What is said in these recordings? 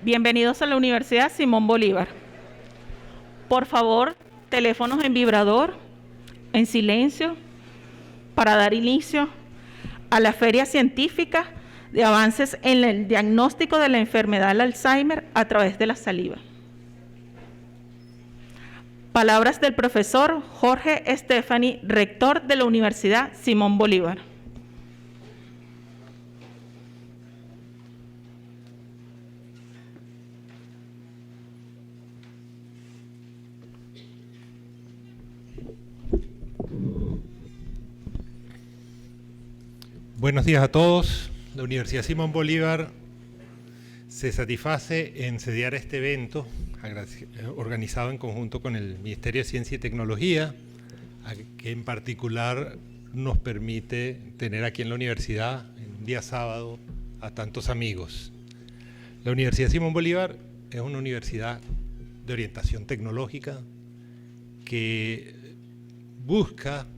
Bienvenidos a la Universidad Simón Bolívar. Por favor, teléfonos en vibrador, en silencio, para dar inicio a la Feria Científica de Avances en el Diagnóstico de la Enfermedad del Alzheimer a través de la saliva. Palabras del profesor Jorge Stefani, rector de la Universidad Simón Bolívar. Buenos días a todos. La Universidad Simón Bolívar se satisface en sediar este evento organizado en conjunto con el Ministerio de Ciencia y Tecnología, que en particular nos permite tener aquí en la universidad, en un día sábado, a tantos amigos. La Universidad Simón Bolívar es una universidad de orientación tecnológica que busca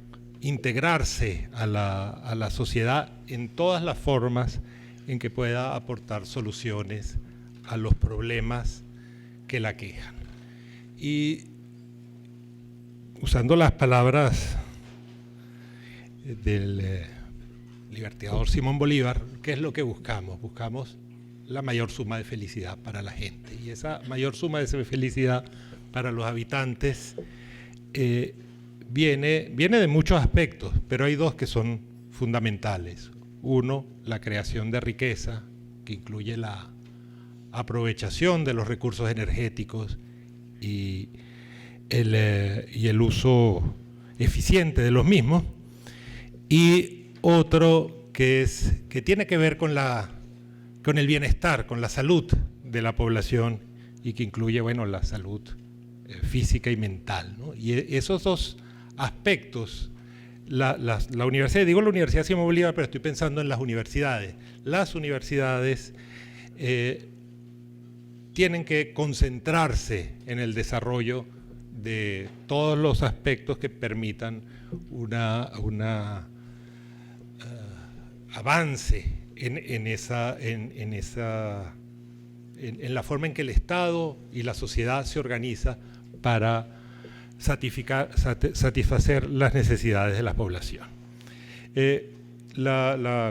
integrarse a la sociedad en todas las formas en que pueda aportar soluciones a los problemas que la aquejan. Y usando las palabras del libertador Simón Bolívar, ¿qué es lo que buscamos? Buscamos la mayor suma de felicidad para la gente. Y esa mayor suma de felicidad para los habitantes viene de muchos aspectos, pero hay dos que son fundamentales. Uno, la creación de riqueza, que incluye la aprovechación de los recursos energéticos y el uso eficiente de los mismos. Y otro que tiene que ver con el bienestar, con la salud de la población y que incluye, bueno, la salud física y mental, ¿no? Y esos dos aspectos, la universidad, digo la Universidad Simón Bolívar, pero estoy pensando en las universidades. Las universidades tienen que concentrarse en el desarrollo de todos los aspectos que permitan un avance en la forma en que el Estado y la sociedad se organiza para satisfacer las necesidades de la población.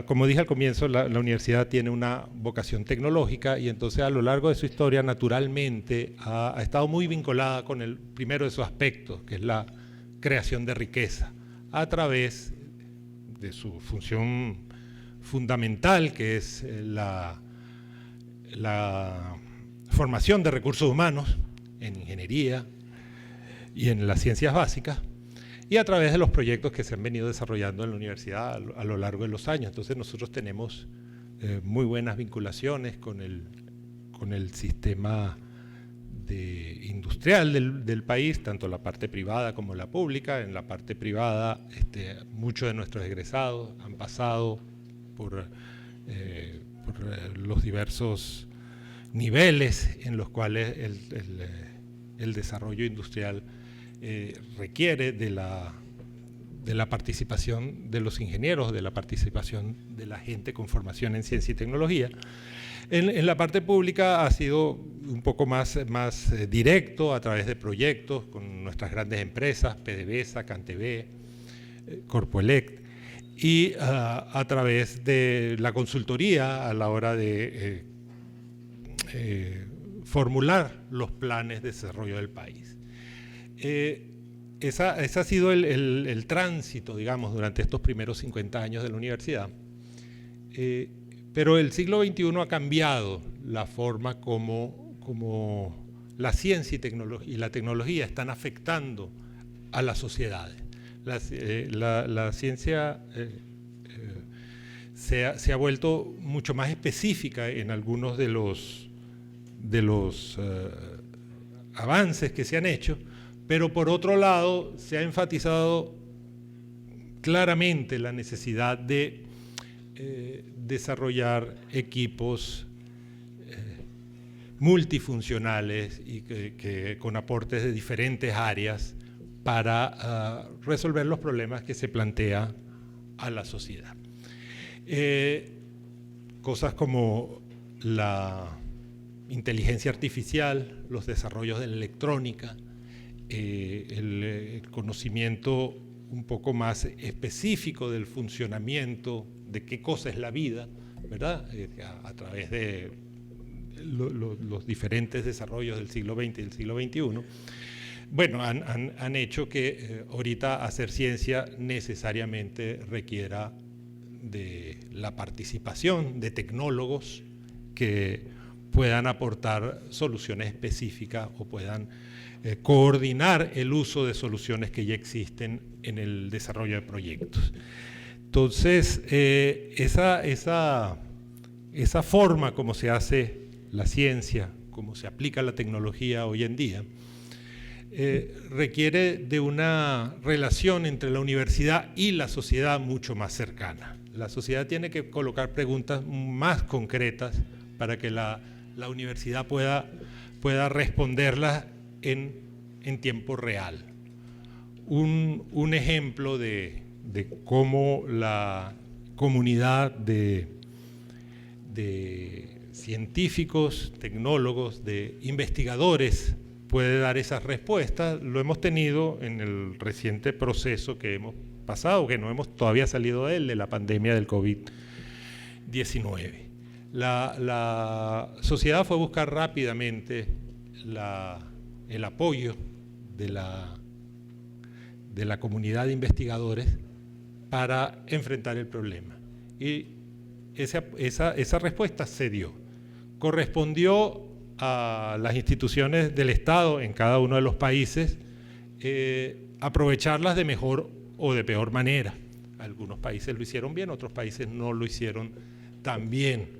Como dije al comienzo, la universidad tiene una vocación tecnológica y entonces a lo largo de su historia naturalmente ha estado muy vinculada con el primero de sus aspectos, que es la creación de riqueza, a través de su función fundamental, que es la formación de recursos humanos en ingeniería y en las ciencias básicas, y a través de los proyectos que se han venido desarrollando en la universidad a lo largo de los años. Entonces nosotros tenemos muy buenas vinculaciones con el sistema industrial del país, tanto la parte privada como la pública. En la parte privada, muchos de nuestros egresados han pasado por los diversos niveles en los cuales el desarrollo industrial requiere de la participación de los ingenieros, de la participación de la gente con formación en ciencia y tecnología. En la parte pública ha sido un poco más directo a través de proyectos con nuestras grandes empresas, PDVSA, CanTV, Corpoelect, y a través de la consultoría a la hora de formular los planes de desarrollo del país. Ese ha sido el tránsito, digamos, durante estos primeros 50 años de la universidad. Pero el siglo XXI ha cambiado la forma como la ciencia y la tecnología están afectando a las sociedades. La ciencia se ha vuelto mucho más específica en algunos de los avances que se han hecho, pero por otro lado se ha enfatizado claramente la necesidad de desarrollar equipos multifuncionales y que con aportes de diferentes áreas para resolver los problemas que se plantea a la sociedad. Cosas como inteligencia artificial, los desarrollos de la electrónica, el conocimiento un poco más específico del funcionamiento, de qué cosa es la vida, ¿verdad? A través de los diferentes desarrollos del siglo XX y del siglo XXI, bueno, han hecho que ahorita hacer ciencia necesariamente requiera de la participación de tecnólogos que puedan aportar soluciones específicas o puedan coordinar el uso de soluciones que ya existen en el desarrollo de proyectos. Entonces, esa forma como se hace la ciencia, como se aplica la tecnología hoy en día, requiere de una relación entre la universidad y la sociedad mucho más cercana. La sociedad tiene que colocar preguntas más concretas para que la universidad pueda responderlas en tiempo real. Un ejemplo de cómo la comunidad de científicos, tecnólogos, de investigadores puede dar esas respuestas, lo hemos tenido en el reciente proceso que hemos pasado, que no hemos todavía salido de él, de la pandemia del COVID-19. La sociedad fue a buscar rápidamente el apoyo de la comunidad de investigadores para enfrentar el problema. Y esa respuesta se dio. Correspondió a las instituciones del Estado en cada uno de los países aprovecharlas de mejor o de peor manera. Algunos países lo hicieron bien, otros países no lo hicieron tan bien.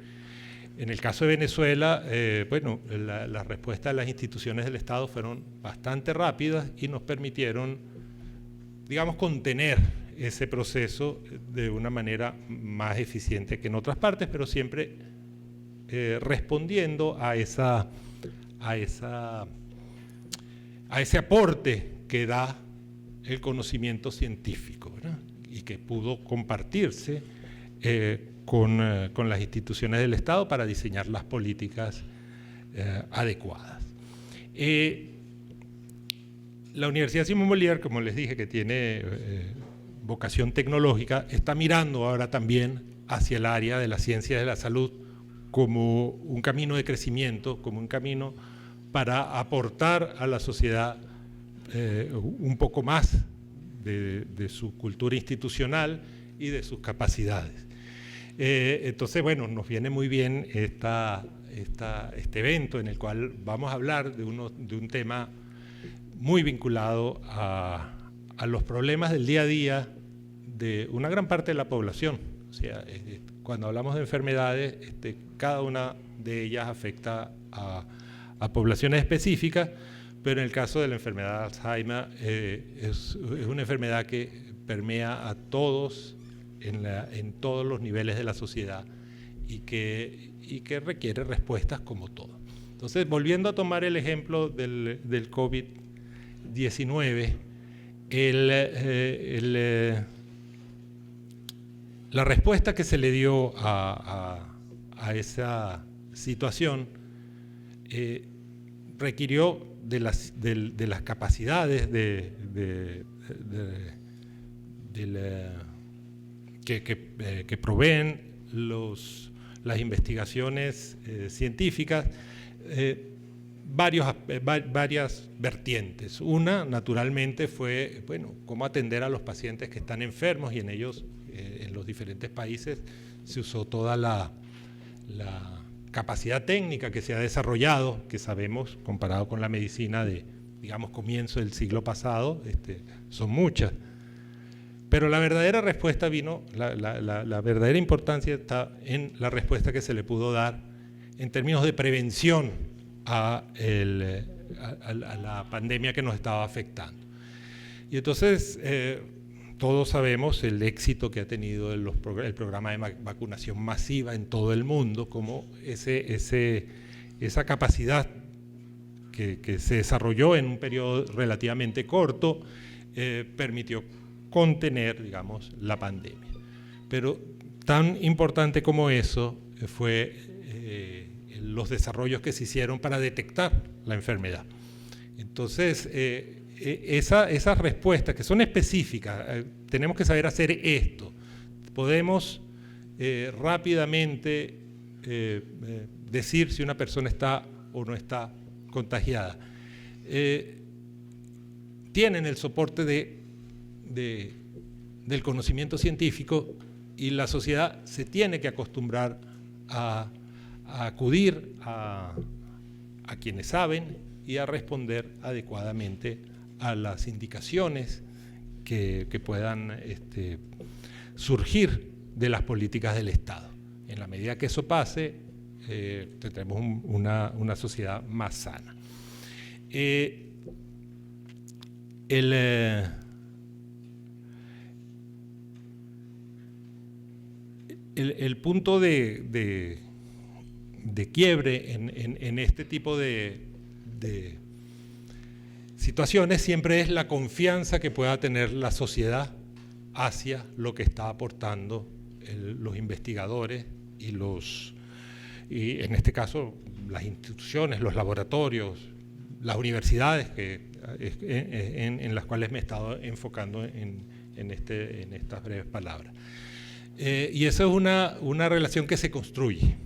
En el caso de Venezuela, bueno, la respuesta de las instituciones del Estado fueron bastante rápidas y nos permitieron, digamos, contener ese proceso de una manera más eficiente que en otras partes, pero siempre respondiendo a ese aporte que da el conocimiento científico, ¿verdad? Y que pudo compartirse con las instituciones del Estado para diseñar las políticas adecuadas. La Universidad Simón Bolívar, como les dije, que tiene vocación tecnológica, está mirando ahora también hacia el área de las ciencias de la salud como un camino de crecimiento, como un camino para aportar a la sociedad un poco más de su cultura institucional y de sus capacidades. Entonces, bueno, nos viene muy bien este evento en el cual vamos a hablar de un tema muy vinculado a los problemas del día a día de una gran parte de la población. O sea, cuando hablamos de enfermedades, cada una de ellas afecta a poblaciones específicas, pero en el caso de la enfermedad de Alzheimer es una enfermedad que permea a todos en todos los niveles de la sociedad y que requiere respuestas como todo. Entonces, volviendo a tomar el ejemplo del COVID-19, la respuesta que se le dio a esa situación requirió de las capacidades que proveen las investigaciones científicas, varias vertientes. Una, naturalmente, fue, bueno, cómo atender a los pacientes que están enfermos, y en ellos, en los diferentes países, se usó toda la capacidad técnica que se ha desarrollado, que sabemos, comparado con la medicina de, digamos, comienzo del siglo pasado, son muchas. Pero la verdadera respuesta vino, la verdadera importancia está en la respuesta que se le pudo dar en términos de prevención a la pandemia que nos estaba afectando. Y entonces, todos sabemos el éxito que ha tenido el programa de vacunación masiva en todo el mundo, como esa capacidad que se desarrolló en un periodo relativamente corto permitió contener, digamos, la pandemia. Pero tan importante como eso fue los desarrollos que se hicieron para detectar la enfermedad. Entonces, esas respuestas que son específicas, tenemos que saber hacer esto. Podemos rápidamente decir si una persona está o no está contagiada. Tienen el soporte del conocimiento científico y la sociedad se tiene que acostumbrar a acudir a quienes saben y a responder adecuadamente a las indicaciones que puedan surgir de las políticas del Estado. En la medida que eso pase, tendremos una sociedad más sana. El punto de quiebre en este tipo de situaciones siempre es la confianza que pueda tener la sociedad hacia lo que está aportando los investigadores y en este caso las instituciones, los laboratorios, las universidades en las cuales me he estado enfocando en estas breves palabras. Y esa es una relación que se construye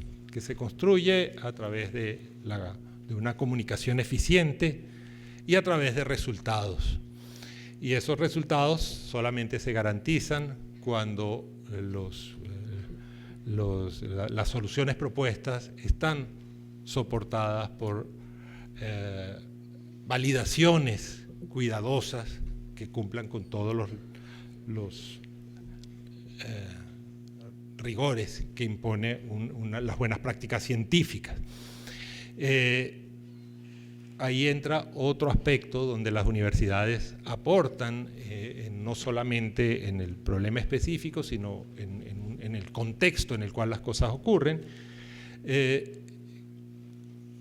a través de una comunicación eficiente y a través de resultados. Y esos resultados solamente se garantizan cuando las soluciones propuestas están soportadas por validaciones cuidadosas que cumplan con todos los rigores que impone las buenas prácticas científicas. Ahí entra otro aspecto donde las universidades aportan no solamente en el problema específico, sino en el contexto en el cual las cosas ocurren,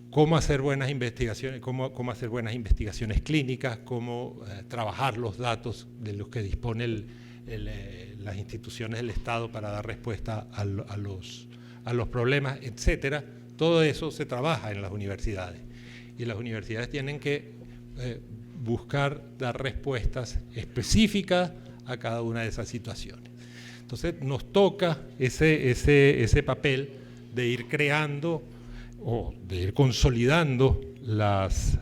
cómo hacer buenas investigaciones, cómo hacer buenas investigaciones clínicas, cómo trabajar los datos de los que dispone las instituciones del Estado para dar respuesta a los problemas, etcétera. Todo eso se trabaja en las universidades y las universidades tienen que buscar dar respuestas específicas a cada una de esas situaciones. Entonces nos toca ese papel de ir creando o de ir consolidando los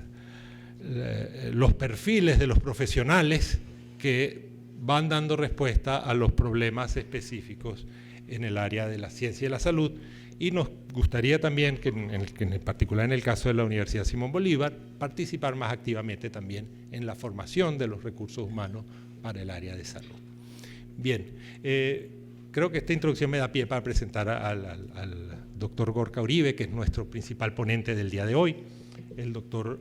perfiles de los profesionales que van dando respuesta a los problemas específicos en el área de la ciencia y la salud, y nos gustaría también, que en particular en el caso de la Universidad Simón Bolívar, participar más activamente también en la formación de los recursos humanos para el área de salud. Bien, creo que esta introducción me da pie para presentar al doctor Gorka Uribe, que es nuestro principal ponente del día de hoy. El doctor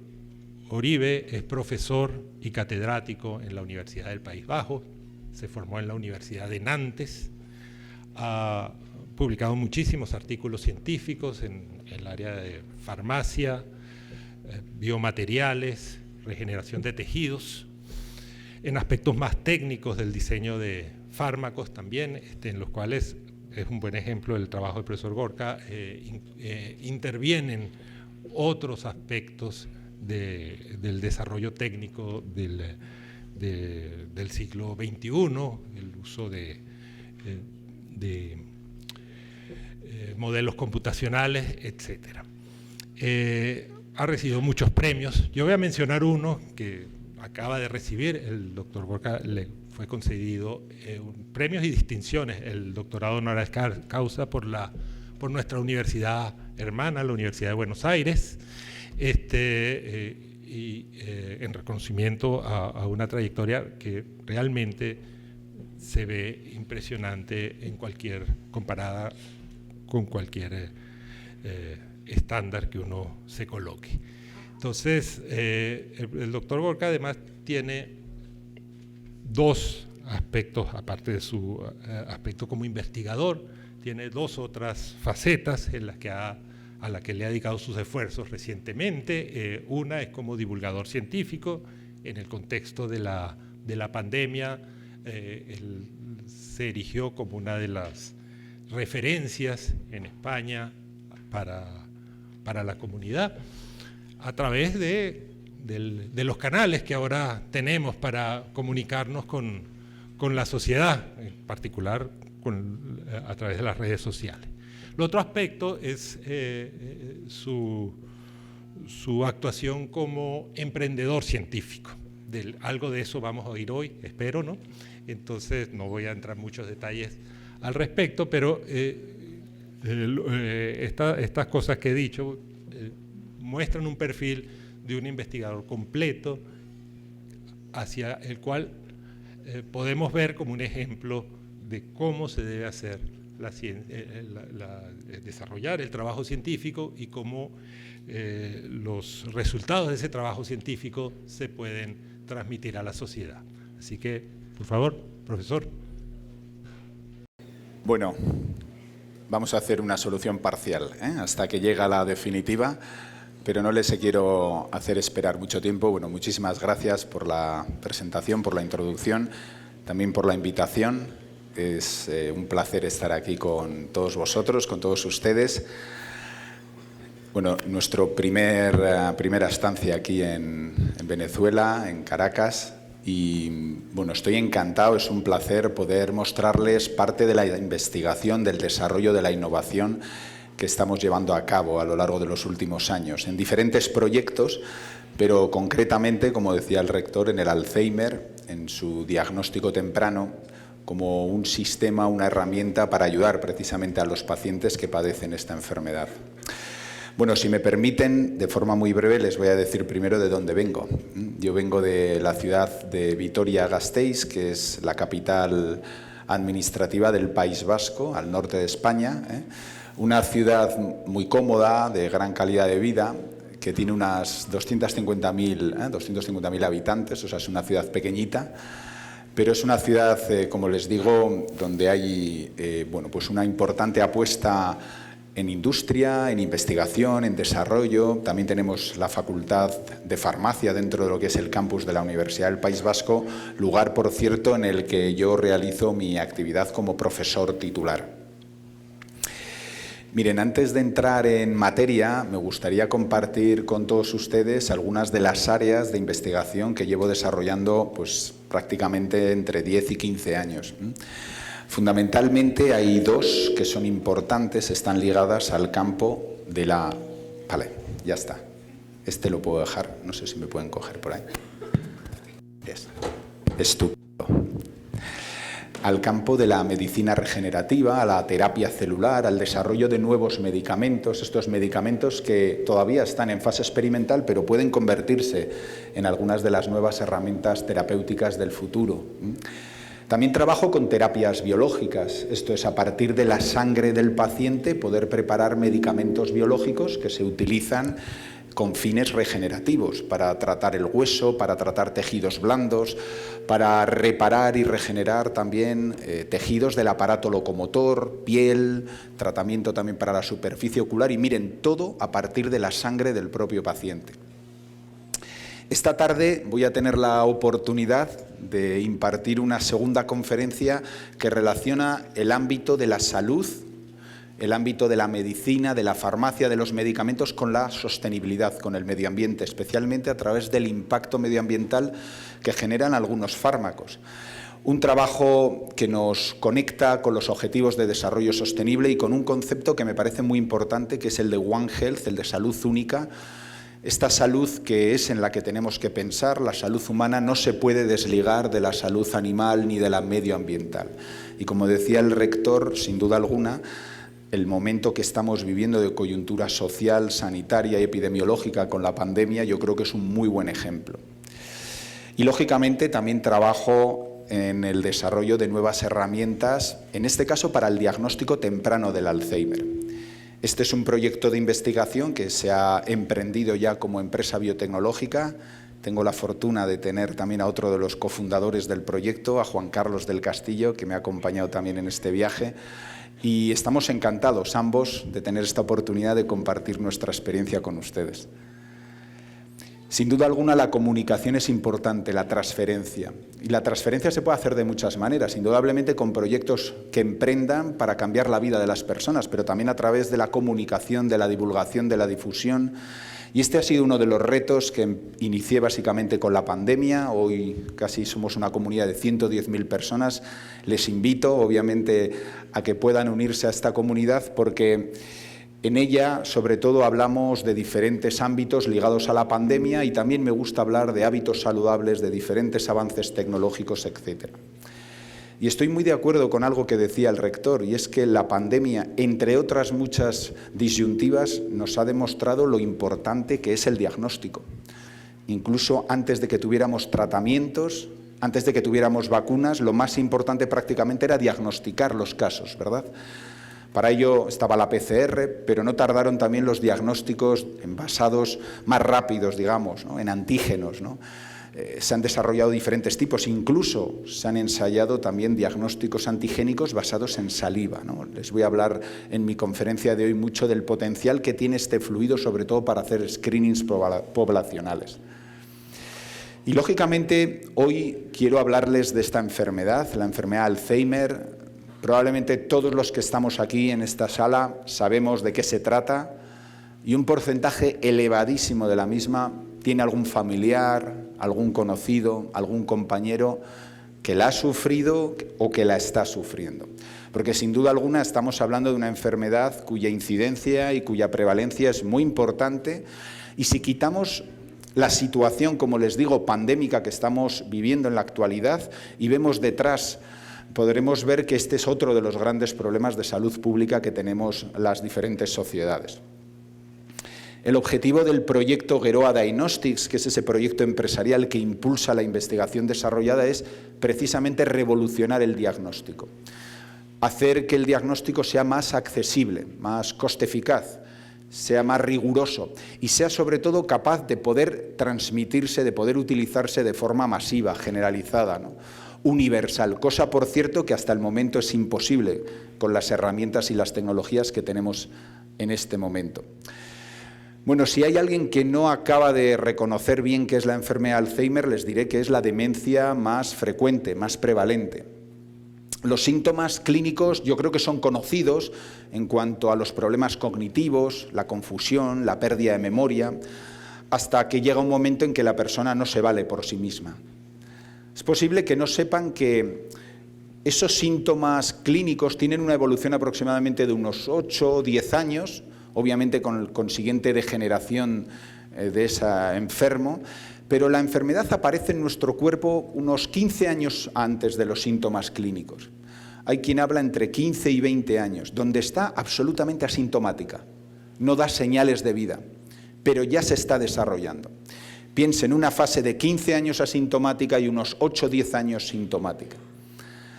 Uribe es profesor y catedrático en la Universidad del País Bajo, se formó en la Universidad de Nantes, ha publicado muchísimos artículos científicos en el área de farmacia, biomateriales, regeneración de tejidos, en aspectos más técnicos del diseño de fármacos también, en los cuales es un buen ejemplo del trabajo del profesor Gorka, intervienen otros aspectos del desarrollo técnico del siglo XXI, el uso de modelos computacionales, etc. Ha recibido muchos premios. Yo voy a mencionar uno que acaba de recibir. El doctor Gorka le fue concedido premios y distinciones, el doctorado honoris causa por nuestra universidad hermana, la Universidad de Buenos Aires, en reconocimiento a una trayectoria que realmente se ve impresionante comparada con cualquier estándar que uno se coloque. Entonces, el doctor Gorka además tiene dos aspectos, aparte de su aspecto como investigador, tiene dos otras facetas en las que a la que le ha dedicado sus esfuerzos recientemente. Una es como divulgador científico. En el contexto de la pandemia, él se erigió como una de las referencias en España para para la comunidad a través de los canales que ahora tenemos para comunicarnos con la sociedad, en particular a través de las redes sociales. El otro aspecto es su actuación como emprendedor científico. Algo de eso vamos a oír hoy, espero, ¿no? Entonces no voy a entrar en muchos detalles al respecto, pero estas cosas que he dicho muestran un perfil de un investigador completo hacia el cual podemos ver como un ejemplo de cómo se debe hacer desarrollar el trabajo científico y cómo los resultados de ese trabajo científico se pueden transmitir a la sociedad. Así que, por favor, profesor. Bueno, vamos a hacer una solución parcial, hasta que llega la definitiva, pero no les quiero hacer esperar mucho tiempo. Bueno, muchísimas gracias por la presentación, por la introducción, también por la invitación. Es un placer estar aquí con todos vosotros, con todos ustedes. Bueno, nuestra primera estancia aquí en Venezuela, en Caracas, y bueno, estoy encantado, es un placer poder mostrarles parte de la investigación, del desarrollo, de la innovación que estamos llevando a cabo a lo largo de los últimos años, en diferentes proyectos, pero concretamente, como decía el rector, en el Alzheimer, en su diagnóstico temprano, como un sistema, una herramienta para ayudar precisamente a los pacientes que padecen esta enfermedad. Bueno, si me permiten, de forma muy breve, les voy a decir primero de dónde vengo. Yo vengo de la ciudad de Vitoria-Gasteiz, que es la capital administrativa del País Vasco, al norte de España, Una ciudad muy cómoda, de gran calidad de vida, que tiene unas 250.000 habitantes, o sea, es una ciudad pequeñita, pero es una ciudad, como les digo, donde hay pues una importante apuesta en industria, en investigación, en desarrollo. También tenemos la Facultad de Farmacia dentro de lo que es el campus de la Universidad del País Vasco, lugar, por cierto, en el que yo realizo mi actividad como profesor titular. Miren, antes de entrar en materia, me gustaría compartir con todos ustedes algunas de las áreas de investigación que llevo desarrollando pues, prácticamente entre 10 y 15 años. Fundamentalmente hay dos que son importantes, están ligadas al campo de la... Vale, ya está. Este lo puedo dejar, no sé si me pueden coger por ahí. Estupendo. Al campo de la medicina regenerativa, a la terapia celular, al desarrollo de nuevos medicamentos, estos medicamentos que todavía están en fase experimental, pero pueden convertirse en algunas de las nuevas herramientas terapéuticas del futuro. También trabajo con terapias biológicas, esto es, a partir de la sangre del paciente poder preparar medicamentos biológicos que se utilizan con fines regenerativos, para tratar el hueso, para tratar tejidos blandos, para reparar y regenerar también tejidos del aparato locomotor, piel, tratamiento también para la superficie ocular, y miren, todo a partir de la sangre del propio paciente. Esta tarde voy a tener la oportunidad de impartir una segunda conferencia que relaciona el ámbito de la salud, el ámbito de la medicina, de la farmacia, de los medicamentos con la sostenibilidad, con el medio ambiente, especialmente a través del impacto medioambiental que generan algunos fármacos. Un trabajo que nos conecta con los objetivos de desarrollo sostenible y con un concepto que me parece muy importante, que es el de One Health, el de salud única. Esta salud que es en la que tenemos que pensar, la salud humana, no se puede desligar de la salud animal ni de la medioambiental. Y como decía el rector, sin duda alguna, el momento que estamos viviendo de coyuntura social, sanitaria y epidemiológica con la pandemia, yo creo que es un muy buen ejemplo. Y lógicamente también trabajo en el desarrollo de nuevas herramientas, en este caso para el diagnóstico temprano del Alzheimer. Este es un proyecto de investigación que se ha emprendido ya como empresa biotecnológica. Tengo la fortuna de tener también a otro de los cofundadores del proyecto, a Juan Carlos del Castillo, que me ha acompañado también en este viaje. Y estamos encantados ambos de tener esta oportunidad de compartir nuestra experiencia con ustedes. Sin duda alguna la comunicación es importante, la transferencia. Y la transferencia se puede hacer de muchas maneras, indudablemente con proyectos que emprendan para cambiar la vida de las personas, pero también a través de la comunicación, de la divulgación, de la difusión. Y este ha sido uno de los retos que inicié básicamente con la pandemia. Hoy casi somos una comunidad de 110.000 personas. Les invito, obviamente, a que puedan unirse a esta comunidad porque en ella, sobre todo, hablamos de diferentes ámbitos ligados a la pandemia y también me gusta hablar de hábitos saludables, de diferentes avances tecnológicos, etc. Y estoy muy de acuerdo con algo que decía el rector, y es que la pandemia, entre otras muchas disyuntivas, nos ha demostrado lo importante que es el diagnóstico. Incluso antes de que tuviéramos tratamientos, antes de que tuviéramos vacunas, lo más importante prácticamente era diagnosticar los casos, ¿verdad? Para ello estaba la PCR, pero no tardaron también los diagnósticos basados más rápidos, digamos, ¿no? En antígenos, ¿no? Se han desarrollado diferentes tipos, incluso se han ensayado también diagnósticos antigénicos basados en saliva, ¿no? Les voy a hablar en mi conferencia de hoy mucho del potencial que tiene este fluido, sobre todo para hacer screenings poblacionales. Y lógicamente hoy quiero hablarles de esta enfermedad, la enfermedad de Alzheimer. Probablemente todos los que estamos aquí en esta sala sabemos de qué se trata y un porcentaje elevadísimo de la misma tiene algún familiar, algún conocido, algún compañero que la ha sufrido o que la está sufriendo. Porque sin duda alguna estamos hablando de una enfermedad cuya incidencia y cuya prevalencia es muy importante y si quitamos la situación, como les digo, pandémica que estamos viviendo en la actualidad y vemos detrás, podremos ver que este es otro de los grandes problemas de salud pública que tenemos las diferentes sociedades. El objetivo del proyecto Geroa Diagnostics, que es ese proyecto empresarial que impulsa la investigación desarrollada, es precisamente revolucionar el diagnóstico. Hacer que el diagnóstico sea más accesible, más coste eficaz, sea más riguroso y sea sobre todo capaz de poder transmitirse, de poder utilizarse de forma masiva, generalizada, ¿no? Universal, cosa por cierto que hasta el momento es imposible con las herramientas y las tecnologías que tenemos en este momento. Bueno, si hay alguien que no acaba de reconocer bien qué es la enfermedad de Alzheimer, les diré que es la demencia más frecuente, más prevalente. Los síntomas clínicos yo creo que son conocidos en cuanto a los problemas cognitivos, la confusión, la pérdida de memoria, hasta que llega un momento en que la persona no se vale por sí misma. Es posible que no sepan que esos síntomas clínicos tienen una evolución aproximadamente de unos 8 o 10 años, obviamente con la consiguiente degeneración de ese enfermo, pero la enfermedad aparece en nuestro cuerpo unos 15 años antes de los síntomas clínicos. Hay quien habla entre 15 y 20 años, donde está absolutamente asintomática, no da señales de vida, pero ya se está desarrollando. Piense en una fase de 15 años asintomática y unos 8 o 10 años sintomática.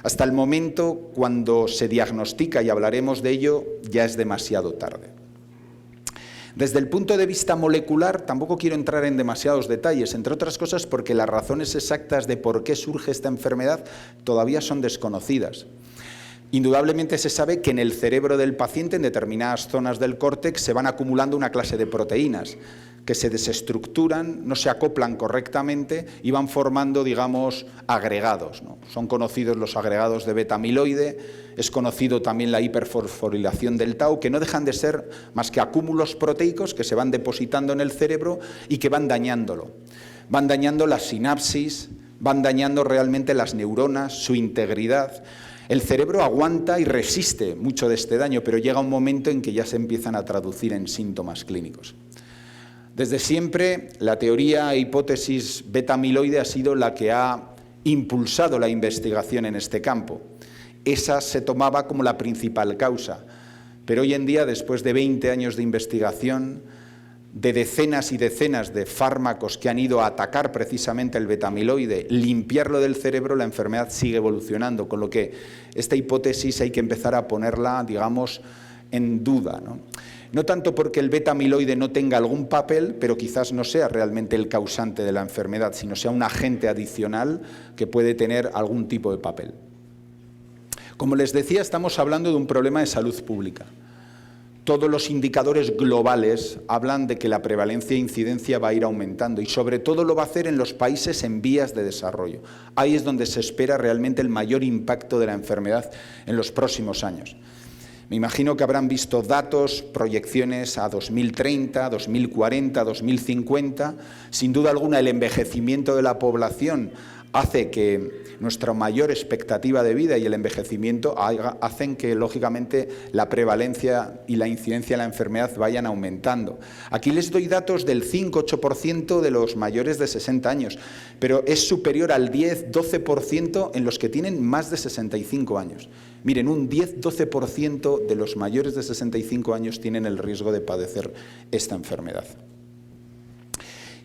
Hasta el momento, cuando se diagnostica, y hablaremos de ello, ya es demasiado tarde. Desde el punto de vista molecular, tampoco quiero entrar en demasiados detalles, entre otras cosas porque las razones exactas de por qué surge esta enfermedad todavía son desconocidas. Indudablemente se sabe que en el cerebro del paciente, en determinadas zonas del córtex, se van acumulando una clase de proteínas que se desestructuran, no se acoplan correctamente y van formando, digamos, agregados, ¿no? Son conocidos los agregados de beta-amiloide, es conocido también la hiperfosforilación del tau, que no dejan de ser más que acúmulos proteicos que se van depositando en el cerebro y que van dañándolo. Van dañando las sinapsis, van dañando realmente las neuronas, su integridad. El cerebro aguanta y resiste mucho de este daño, pero llega un momento en que ya se empiezan a traducir en síntomas clínicos. Desde siempre, la teoría e hipótesis beta-amiloide ha sido la que ha impulsado la investigación en este campo. Esa se tomaba como la principal causa, pero hoy en día, después de 20 años de investigación, de decenas y decenas de fármacos que han ido a atacar precisamente el beta-amiloide, limpiarlo del cerebro, la enfermedad sigue evolucionando, con lo que esta hipótesis hay que empezar a ponerla, digamos, en duda, ¿no? No tanto porque el beta-amiloide no tenga algún papel, pero quizás no sea realmente el causante de la enfermedad, sino sea un agente adicional que puede tener algún tipo de papel. Como les decía, estamos hablando de un problema de salud pública. todos los indicadores globales hablan de que la prevalencia e incidencia va a ir aumentando y sobre todo lo va a hacer en los países en vías de desarrollo. Ahí es donde se espera realmente el mayor impacto de la enfermedad en los próximos años. Me imagino que habrán visto datos, proyecciones a 2030, 2040, 2050. Sin duda alguna, el envejecimiento de la población hace que nuestra mayor expectativa de vida y el envejecimiento hacen que, lógicamente, la prevalencia y la incidencia de la enfermedad vayan aumentando. Aquí les doy datos del 5-8% de los mayores de 60 años, pero es superior al 10-12% en los que tienen más de 65 años. Miren, un 10-12% de los mayores de 65 años tienen el riesgo de padecer esta enfermedad.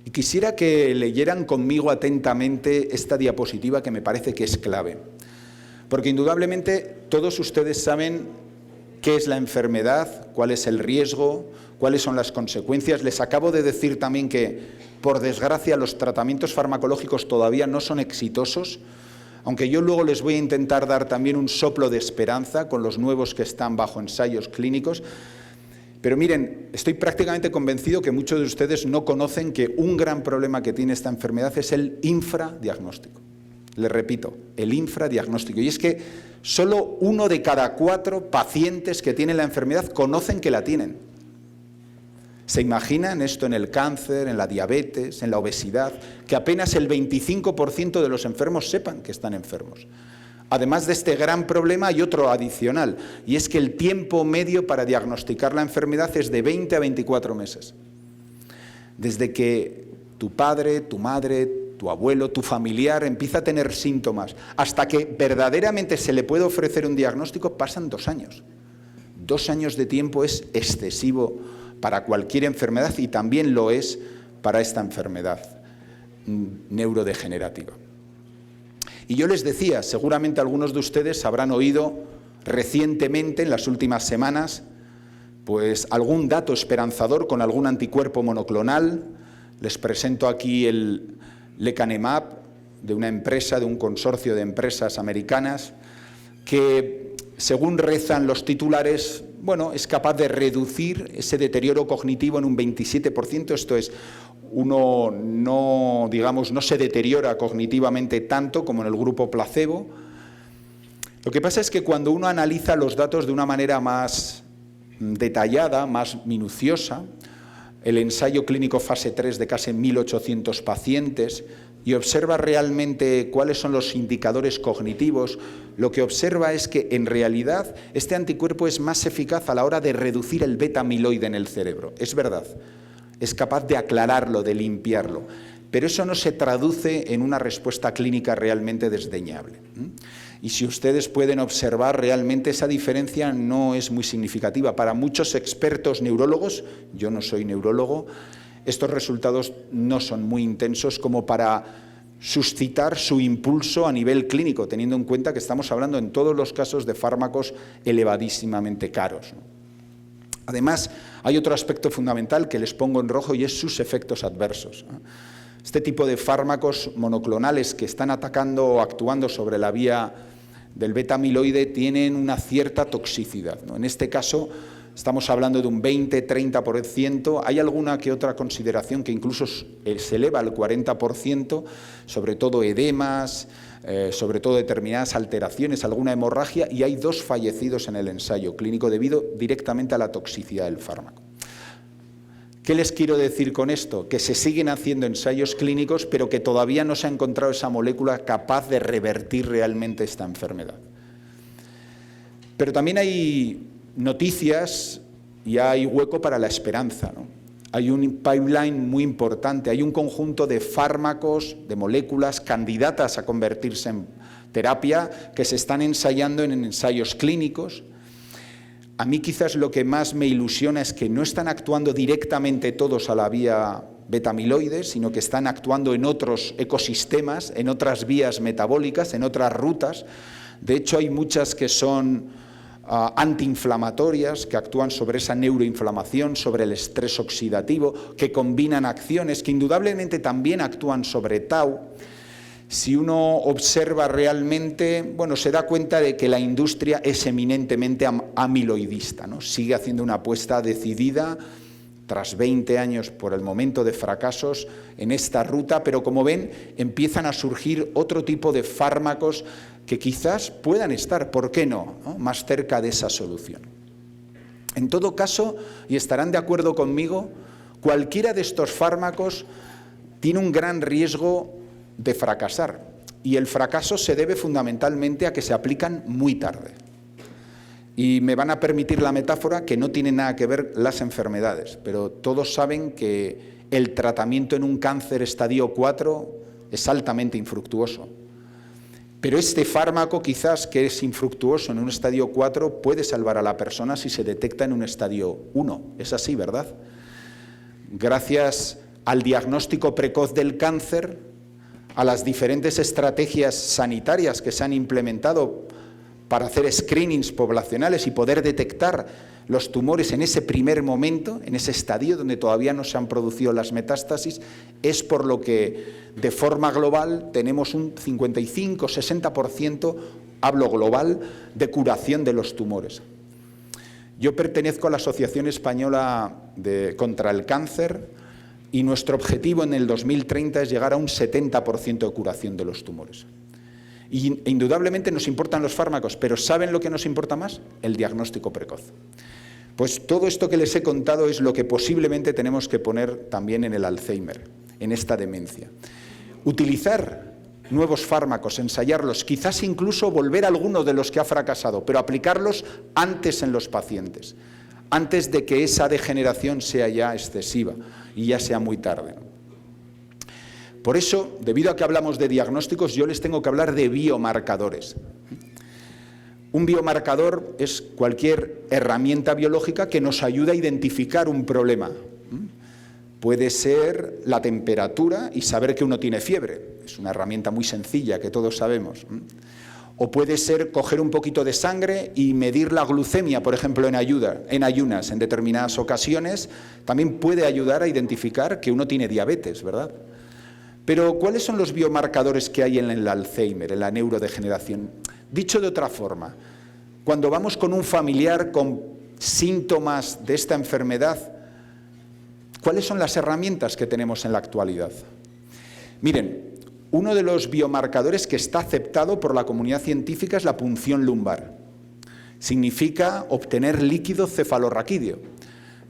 Y quisiera que leyeran conmigo atentamente esta diapositiva que me parece que es clave. Porque indudablemente todos ustedes saben qué es la enfermedad, cuál es el riesgo, cuáles son las consecuencias. Les acabo de decir también que, por desgracia, los tratamientos farmacológicos todavía no son exitosos, aunque yo luego les voy a intentar dar también un soplo de esperanza con los nuevos que están bajo ensayos clínicos. Pero miren, estoy prácticamente convencido que muchos de ustedes no conocen que un gran problema que tiene esta enfermedad es el infradiagnóstico. Les repito, el infradiagnóstico. Y es que solo 1 de cada 4 pacientes que tienen la enfermedad conocen que la tienen. ¿Se imaginan esto en el cáncer, en la diabetes, en la obesidad? Que apenas el 25% de los enfermos sepan que están enfermos. Además de este gran problema hay otro adicional, y es que el tiempo medio para diagnosticar la enfermedad es de 20 a 24 meses. Desde que tu padre, tu madre, tu abuelo, tu familiar empieza a tener síntomas, hasta que verdaderamente se le puede ofrecer un diagnóstico, pasan 2 años. 2 años de tiempo es excesivo para cualquier enfermedad y también lo es para esta enfermedad neurodegenerativa. Y yo les decía, seguramente algunos de ustedes habrán oído recientemente, en las últimas semanas, pues algún dato esperanzador con algún anticuerpo monoclonal. Les presento aquí el lecanemab, de una empresa, de un consorcio de empresas americanas, que, según rezan los titulares, bueno, es capaz de reducir ese deterioro cognitivo en un 27%, esto es, uno no se deteriora cognitivamente tanto como en el grupo placebo. Lo que pasa es que cuando uno analiza los datos de una manera más detallada, más minuciosa, el ensayo clínico fase 3 de casi 1.800 pacientes, y observa realmente cuáles son los indicadores cognitivos, lo que observa es que en realidad este anticuerpo es más eficaz a la hora de reducir el beta-amiloide en el cerebro. Es verdad. Es capaz de aclararlo, de limpiarlo, pero eso no se traduce en una respuesta clínica realmente desdeñable. Y si ustedes pueden observar, realmente esa diferencia no es muy significativa. Para muchos expertos neurólogos, yo no soy neurólogo, estos resultados no son muy intensos como para suscitar su impulso a nivel clínico, teniendo en cuenta que estamos hablando en todos los casos de fármacos elevadísimamente caros. Además, hay otro aspecto fundamental que les pongo en rojo y es sus efectos adversos. Este tipo de fármacos monoclonales que están atacando o actuando sobre la vía del beta-amiloide tienen una cierta toxicidad, ¿no? En este caso estamos hablando de un 20-30%, hay alguna que otra consideración que incluso se eleva al 40%, sobre todo edemas, sobre todo determinadas alteraciones, alguna hemorragia, y hay 2 fallecidos en el ensayo clínico debido directamente a la toxicidad del fármaco. ¿Qué les quiero decir con esto? Que se siguen haciendo ensayos clínicos, pero que todavía no se ha encontrado esa molécula capaz de revertir realmente esta enfermedad. Pero también hay noticias y hay hueco para la esperanza, ¿no? Hay un pipeline muy importante, hay un conjunto de fármacos, de moléculas candidatas a convertirse en terapia que se están ensayando en ensayos clínicos. A mí quizás lo que más me ilusiona es que no están actuando directamente todos a la vía beta-amiloide, sino que están actuando en otros ecosistemas, en otras vías metabólicas, en otras rutas. De hecho, hay muchas que son antiinflamatorias, que actúan sobre esa neuroinflamación, sobre el estrés oxidativo, que combinan acciones que indudablemente también actúan sobre tau. Si uno observa realmente, bueno, se da cuenta de que la industria es eminentemente amiloidista, ¿no? Sigue haciendo una apuesta decidida tras 20 años por el momento de fracasos en esta ruta, pero como ven, empiezan a surgir otro tipo de fármacos que quizás puedan estar, ¿por qué no?, más cerca de esa solución. En todo caso, y estarán de acuerdo conmigo, cualquiera de estos fármacos tiene un gran riesgo de fracasar, y el fracaso se debe fundamentalmente a que se aplican muy tarde. Y me van a permitir la metáfora que no tiene nada que ver las enfermedades, pero todos saben que el tratamiento en un cáncer estadio 4 es altamente infructuoso. Pero este fármaco, quizás que es infructuoso en un estadio 4, puede salvar a la persona si se detecta en un estadio 1. Es así, ¿verdad? Gracias al diagnóstico precoz del cáncer, a las diferentes estrategias sanitarias que se han implementado para hacer screenings poblacionales y poder detectar los tumores en ese primer momento, en ese estadio donde todavía no se han producido las metástasis, es por lo que de forma global tenemos un 55-60%, hablo global, de curación de los tumores. Yo pertenezco a la Asociación Española contra el Cáncer y nuestro objetivo en el 2030 es llegar a un 70% de curación de los tumores. Y indudablemente nos importan los fármacos, pero ¿saben lo que nos importa más? El diagnóstico precoz. Pues todo esto que les he contado es lo que posiblemente tenemos que poner también en el Alzheimer, en esta demencia. Utilizar nuevos fármacos, ensayarlos, quizás incluso volver a alguno de los que ha fracasado, pero aplicarlos antes en los pacientes, antes de que esa degeneración sea ya excesiva y ya sea muy tarde. Por eso, debido a que hablamos de diagnósticos, yo les tengo que hablar de biomarcadores. Un biomarcador es cualquier herramienta biológica que nos ayuda a identificar un problema. Puede ser la temperatura y saber que uno tiene fiebre. Es una herramienta muy sencilla que todos sabemos. O puede ser coger un poquito de sangre y medir la glucemia, por ejemplo, en ayunas, en determinadas ocasiones. También puede ayudar a identificar que uno tiene diabetes, ¿verdad? Pero, ¿cuáles son los biomarcadores que hay en el Alzheimer, en la neurodegeneración? Dicho de otra forma, cuando vamos con un familiar con síntomas de esta enfermedad, ¿cuáles son las herramientas que tenemos en la actualidad? Miren, uno de los biomarcadores que está aceptado por la comunidad científica es la punción lumbar. Significa obtener líquido cefalorraquídeo.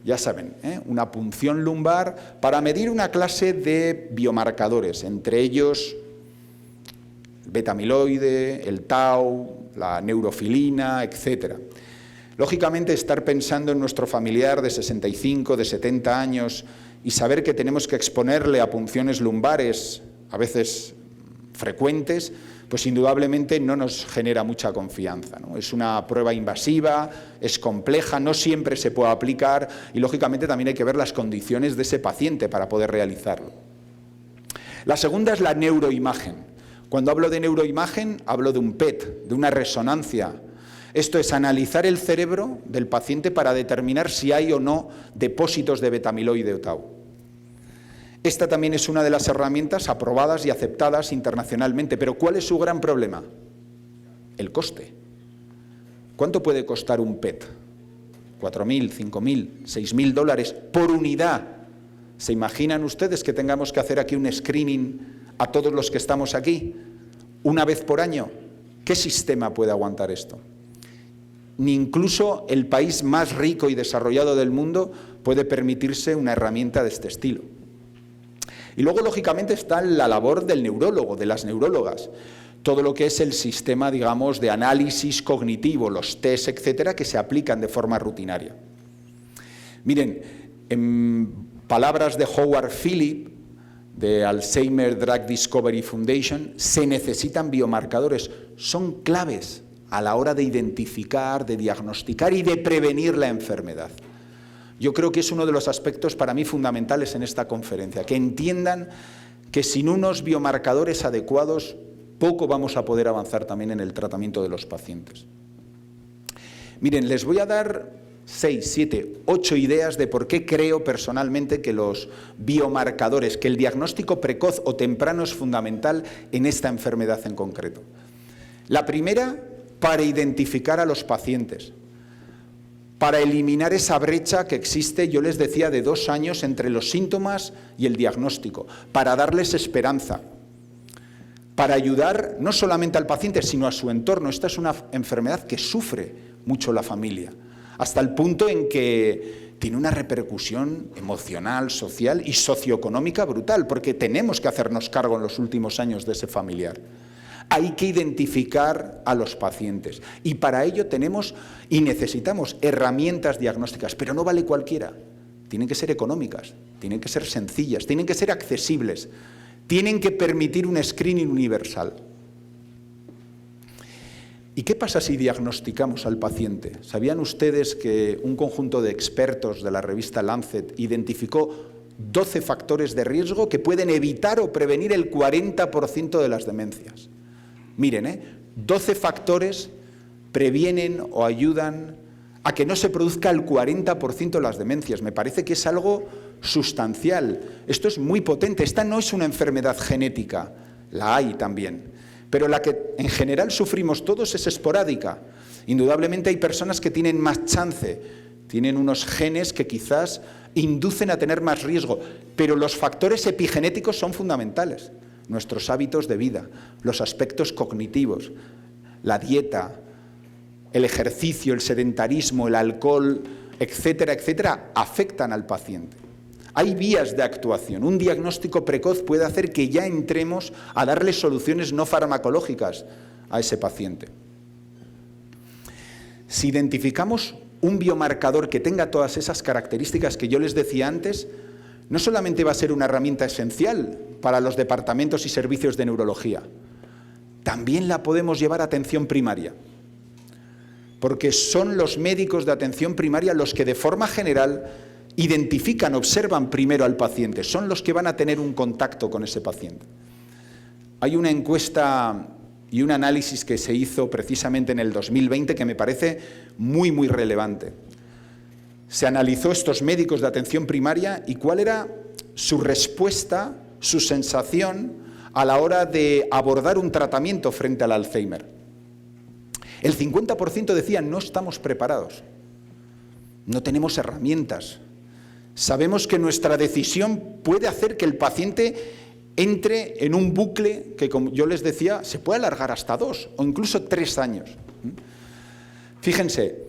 Ya saben, una punción lumbar para medir una clase de biomarcadores, entre ellos el beta-amiloide, el tau, la neurofilina, etc. Lógicamente, estar pensando en nuestro familiar de 65, de 70 años y saber que tenemos que exponerle a punciones lumbares, a veces frecuentes, pues indudablemente no nos genera mucha confianza, ¿no? Es una prueba invasiva, es compleja, no siempre se puede aplicar y lógicamente también hay que ver las condiciones de ese paciente para poder realizarlo. La segunda es la neuroimagen. Cuando hablo de neuroimagen, hablo de un PET, de una resonancia. Esto es analizar el cerebro del paciente para determinar si hay o no depósitos de beta-amiloide o tau. Esta también es una de las herramientas aprobadas y aceptadas internacionalmente, pero ¿cuál es su gran problema? El coste. ¿Cuánto puede costar un PET? $4.000, $5.000, $6.000 por unidad. ¿Se imaginan ustedes que tengamos que hacer aquí un screening a todos los que estamos aquí una vez por año? ¿Qué sistema puede aguantar esto? Ni incluso el país más rico y desarrollado del mundo puede permitirse una herramienta de este estilo. Y luego, lógicamente, está la labor del neurólogo, de las neurólogas. Todo lo que es el sistema, digamos, de análisis cognitivo, los test, etcétera, que se aplican de forma rutinaria. Miren, en palabras de Howard Philip, de Alzheimer Drug Discovery Foundation, se necesitan biomarcadores. Son claves a la hora de identificar, de diagnosticar y de prevenir la enfermedad. Yo creo que es uno de los aspectos para mí fundamentales en esta conferencia, que entiendan que sin unos biomarcadores adecuados poco vamos a poder avanzar también en el tratamiento de los pacientes. Miren, les voy a dar 6, 7, 8 ideas de por qué creo personalmente que los biomarcadores, que el diagnóstico precoz o temprano es fundamental en esta enfermedad en concreto. La primera, para identificar a los pacientes, para eliminar esa brecha que existe, yo les decía, de 2 años entre los síntomas y el diagnóstico, para darles esperanza, para ayudar no solamente al paciente, sino a su entorno. Esta es una enfermedad que sufre mucho la familia, hasta el punto en que tiene una repercusión emocional, social y socioeconómica brutal, porque tenemos que hacernos cargo en los últimos años de ese familiar. Hay que identificar a los pacientes y para ello tenemos y necesitamos herramientas diagnósticas, pero no vale cualquiera. Tienen que ser económicas, tienen que ser sencillas, tienen que ser accesibles, tienen que permitir un screening universal. ¿Y qué pasa si diagnosticamos al paciente? ¿Sabían ustedes que un conjunto de expertos de la revista Lancet identificó 12 factores de riesgo que pueden evitar o prevenir el 40% de las demencias? Miren, 12 factores previenen o ayudan a que no se produzca el 40% de las demencias. Me parece que es algo sustancial. Esto es muy potente. Esta no es una enfermedad genética, la hay también. Pero la que en general sufrimos todos es esporádica. Indudablemente hay personas que tienen más chance, tienen unos genes que quizás inducen a tener más riesgo, pero los factores epigenéticos son fundamentales. Nuestros hábitos de vida, los aspectos cognitivos, la dieta, el ejercicio, el sedentarismo, el alcohol, etcétera, etcétera, afectan al paciente. Hay vías de actuación. Un diagnóstico precoz puede hacer que ya entremos a darle soluciones no farmacológicas a ese paciente. Si identificamos un biomarcador que tenga todas esas características que yo les decía antes, no solamente va a ser una herramienta esencial para los departamentos y servicios de neurología, también la podemos llevar a atención primaria, porque son los médicos de atención primaria los que de forma general identifican, observan primero al paciente, son los que van a tener un contacto con ese paciente. Hay una encuesta y un análisis que se hizo precisamente en el 2020 que me parece muy, muy relevante. Se analizó estos médicos de atención primaria y cuál era su respuesta, su sensación a la hora de abordar un tratamiento frente al Alzheimer. El 50% decían no estamos preparados, no tenemos herramientas. Sabemos que nuestra decisión puede hacer que el paciente entre en un bucle que, como yo les decía, se puede alargar hasta 2 o incluso 3 años. Fíjense,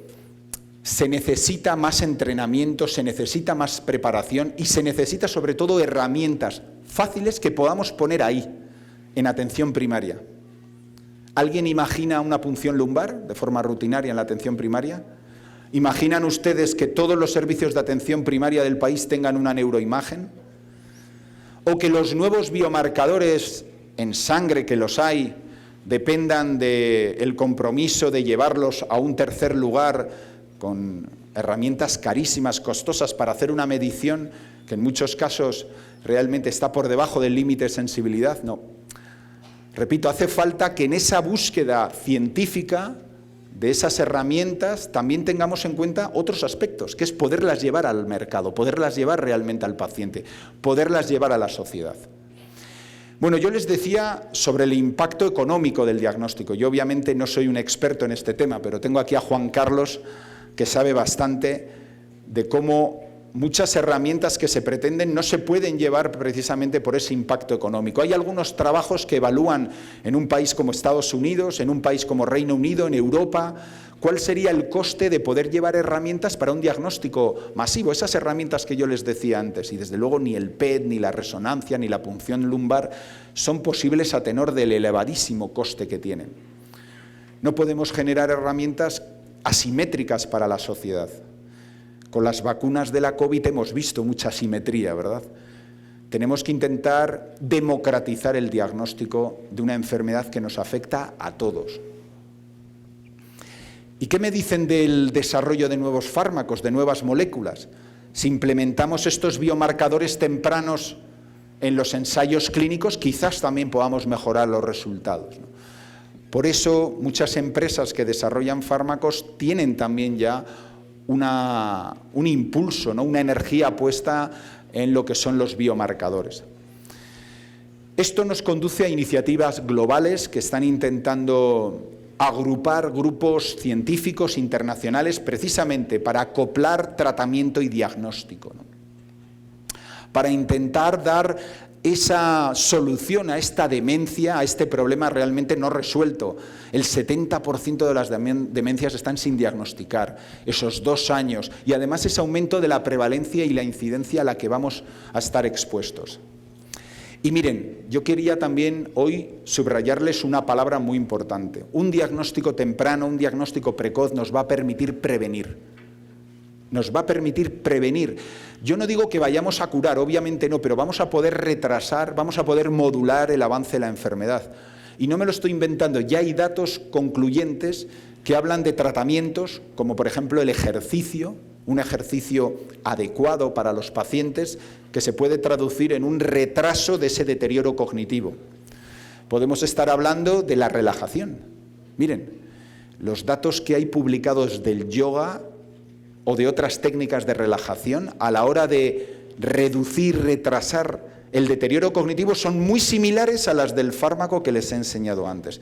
se necesita más entrenamiento, se necesita más preparación y se necesita sobre todo herramientas fáciles que podamos poner ahí, en atención primaria. ¿Alguien imagina una punción lumbar de forma rutinaria en la atención primaria? ¿Imaginan ustedes que todos los servicios de atención primaria del país tengan una neuroimagen? ¿O que los nuevos biomarcadores en sangre, que los hay, dependan del compromiso de llevarlos a un tercer lugar con herramientas carísimas, costosas para hacer una medición que en muchos casos realmente está por debajo del límite de sensibilidad? No. Repito, hace falta que en esa búsqueda científica de esas herramientas también tengamos en cuenta otros aspectos, que es poderlas llevar al mercado, poderlas llevar realmente al paciente, poderlas llevar a la sociedad. Bueno, yo les decía sobre el impacto económico del diagnóstico. Yo obviamente no soy un experto en este tema, pero tengo aquí a Juan Carlos, que sabe bastante de cómo muchas herramientas que se pretenden no se pueden llevar precisamente por ese impacto económico. Hay algunos trabajos que evalúan en un país como Estados Unidos, en un país como Reino Unido, en Europa, cuál sería el coste de poder llevar herramientas para un diagnóstico masivo, esas herramientas que yo les decía antes, y desde luego ni el PET, ni la resonancia, ni la punción lumbar son posibles a tenor del elevadísimo coste que tienen. No podemos generar herramientas asimétricas para la sociedad. Con las vacunas de la COVID hemos visto mucha asimetría, ¿verdad? Tenemos que intentar democratizar el diagnóstico de una enfermedad que nos afecta a todos. ¿Y qué me dicen del desarrollo de nuevos fármacos, de nuevas moléculas? Si implementamos estos biomarcadores tempranos en los ensayos clínicos, quizás también podamos mejorar los resultados, ¿no? Por eso muchas empresas que desarrollan fármacos tienen también ya un impulso, ¿no? Una energía puesta en lo que son los biomarcadores. Esto nos conduce a iniciativas globales que están intentando agrupar grupos científicos internacionales precisamente para acoplar tratamiento y diagnóstico, ¿no? Para intentar dar esa solución a esta demencia, a este problema realmente no resuelto. El 70% de las demencias están sin diagnosticar, esos 2 años, y además ese aumento de la prevalencia y la incidencia a la que vamos a estar expuestos. Y miren, yo quería también hoy subrayarles una palabra muy importante. Un diagnóstico temprano, un diagnóstico precoz nos va a permitir prevenir. Nos va a permitir prevenir. Yo no digo que vayamos a curar, obviamente no, pero vamos a poder retrasar, vamos a poder modular el avance de la enfermedad. Y no me lo estoy inventando, ya hay datos concluyentes que hablan de tratamientos, como por ejemplo el ejercicio, un ejercicio adecuado para los pacientes, que se puede traducir en un retraso de ese deterioro cognitivo. Podemos estar hablando de la relajación. Miren, los datos que hay publicados del yoga o de otras técnicas de relajación a la hora de reducir, retrasar el deterioro cognitivo son muy similares a las del fármaco que les he enseñado antes.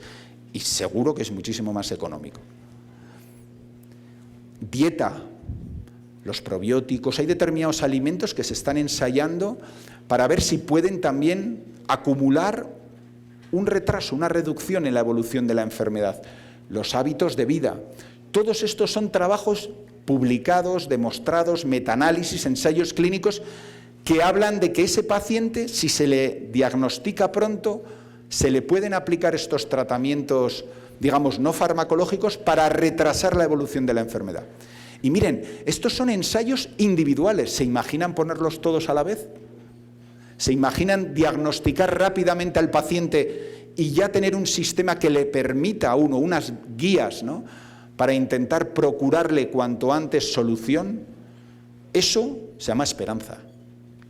Y seguro que es muchísimo más económico. Dieta, los probióticos, hay determinados alimentos que se están ensayando para ver si pueden también acumular un retraso, una reducción en la evolución de la enfermedad. Los hábitos de vida. Todos estos son trabajos publicados, demostrados, metaanálisis, ensayos clínicos que hablan de que ese paciente, si se le diagnostica pronto, se le pueden aplicar estos tratamientos, digamos, no farmacológicos para retrasar la evolución de la enfermedad. Y miren, estos son ensayos individuales. ¿Se imaginan ponerlos todos a la vez? ¿Se imaginan diagnosticar rápidamente al paciente y ya tener un sistema que le permita a uno, unas guías, ¿no?, para intentar procurarle cuanto antes solución? Eso se llama esperanza.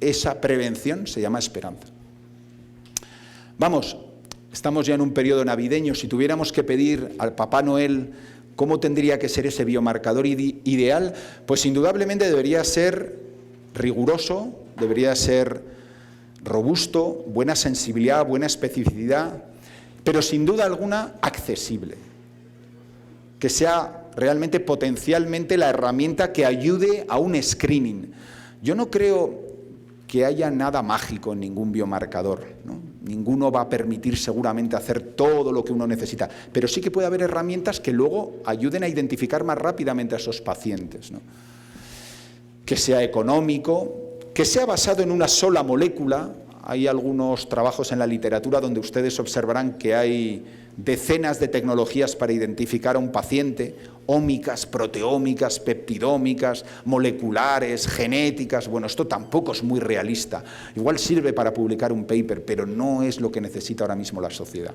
Esa prevención se llama esperanza. Vamos, estamos ya en un periodo navideño. Si tuviéramos que pedir al Papá Noel cómo tendría que ser ese biomarcador ideal, pues indudablemente debería ser riguroso, debería ser robusto, buena sensibilidad, buena especificidad, pero sin duda alguna accesible. Que sea realmente potencialmente la herramienta que ayude a un screening. Yo no creo que haya nada mágico en ningún biomarcador, ¿no? Ninguno va a permitir seguramente hacer todo lo que uno necesita, pero sí que puede haber herramientas que luego ayuden a identificar más rápidamente a esos pacientes, ¿no? Que sea económico, que sea basado en una sola molécula. Hay algunos trabajos en la literatura donde ustedes observarán que hay decenas de tecnologías para identificar a un paciente, ómicas, proteómicas, peptidómicas, moleculares, genéticas. Bueno, esto tampoco es muy realista. Igual sirve para publicar un paper, pero no es lo que necesita ahora mismo la sociedad.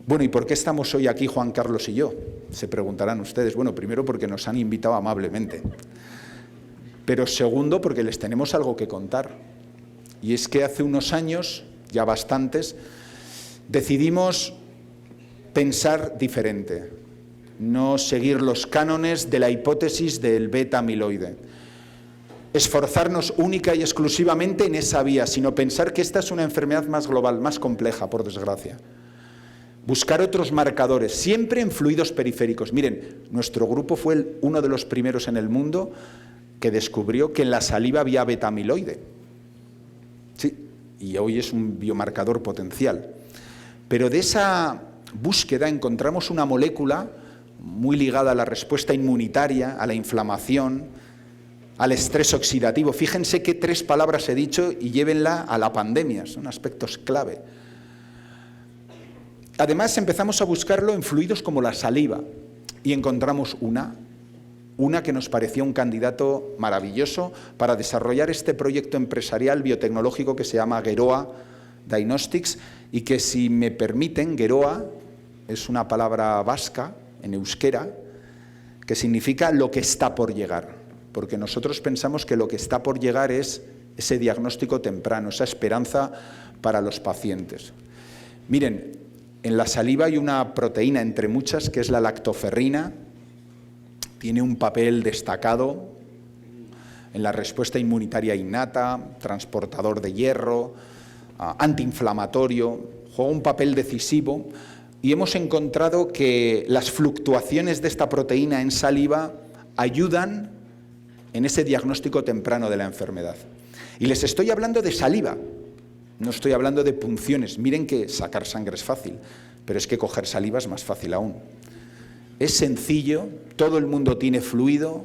Bueno, ¿y por qué estamos hoy aquí Juan Carlos y yo? Se preguntarán ustedes. Bueno, primero porque nos han invitado amablemente, pero segundo porque les tenemos algo que contar. Y es que hace unos años, ya bastantes, decidimos pensar diferente, no seguir los cánones de la hipótesis del beta-amiloide, esforzarnos única y exclusivamente en esa vía, sino pensar que esta es una enfermedad más global, más compleja, por desgracia. Buscar otros marcadores, siempre en fluidos periféricos. Miren, nuestro grupo fue uno de los primeros en el mundo que descubrió que en la saliva había beta-amiloide. Sí, y hoy es un biomarcador potencial. Pero de esa búsqueda encontramos una molécula muy ligada a la respuesta inmunitaria, a la inflamación, al estrés oxidativo. Fíjense qué 3 palabras he dicho y llévenla a la pandemia, son aspectos clave. Además empezamos a buscarlo en fluidos como la saliva y encontramos una que nos parecía un candidato maravilloso para desarrollar este proyecto empresarial biotecnológico que se llama Geroa Diagnostics, y que, si me permiten, Geroa es una palabra vasca, en euskera, que significa lo que está por llegar, porque nosotros pensamos que lo que está por llegar es ese diagnóstico temprano, esa esperanza para los pacientes. Miren, en la saliva hay una proteína entre muchas que es la lactoferrina, tiene un papel destacado en la respuesta inmunitaria innata, transportador de hierro, antiinflamatorio, juega un papel decisivo y hemos encontrado que las fluctuaciones de esta proteína en saliva ayudan en ese diagnóstico temprano de la enfermedad. Y les estoy hablando de saliva, no estoy hablando de punciones. Miren que sacar sangre es fácil, pero es que coger saliva es más fácil aún. Es sencillo, todo el mundo tiene fluido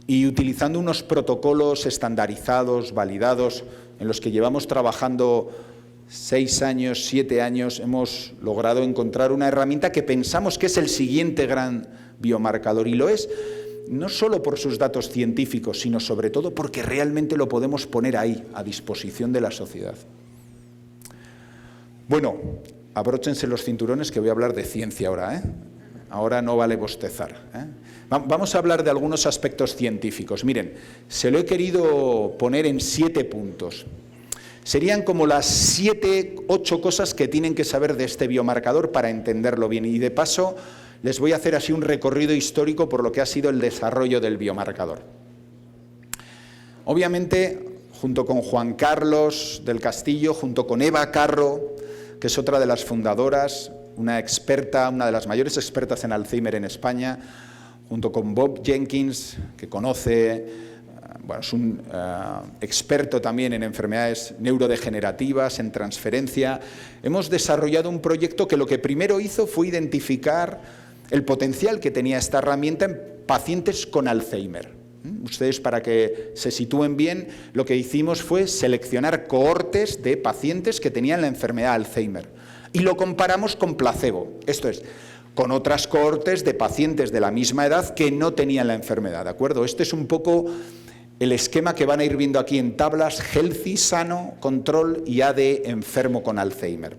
y utilizando unos protocolos estandarizados, validados, en los que llevamos trabajando 6 años, 7 años, hemos logrado encontrar una herramienta que pensamos que es el siguiente gran biomarcador, y lo es no solo por sus datos científicos, sino sobre todo porque realmente lo podemos poner ahí, a disposición de la sociedad. Bueno, abróchense los cinturones que voy a hablar de ciencia ahora, ¿eh? Ahora no vale bostezar, ¿eh? Vamos a hablar de algunos aspectos científicos. Miren, se lo he querido poner en 7 puntos. Serían como las 7, 8 cosas que tienen que saber de este biomarcador para entenderlo bien. Y de paso, les voy a hacer así un recorrido histórico por lo que ha sido el desarrollo del biomarcador. Obviamente, junto con Juan Carlos del Castillo, junto con Eva Carro, que es otra de las fundadoras, una experta, una de las mayores expertas en Alzheimer en España, junto con Bob Jenkins, que conoce, bueno, es un experto también en enfermedades neurodegenerativas, en transferencia. Hemos desarrollado un proyecto que lo que primero hizo fue identificar el potencial que tenía esta herramienta en pacientes con Alzheimer. Ustedes, para que se sitúen bien, lo que hicimos fue seleccionar cohortes de pacientes que tenían la enfermedad de Alzheimer y lo comparamos con placebo, esto es, con otras cohortes de pacientes de la misma edad que no tenían la enfermedad, ¿de acuerdo? Este es un poco el esquema que van a ir viendo aquí en tablas: healthy, sano, control, y AD, enfermo con Alzheimer.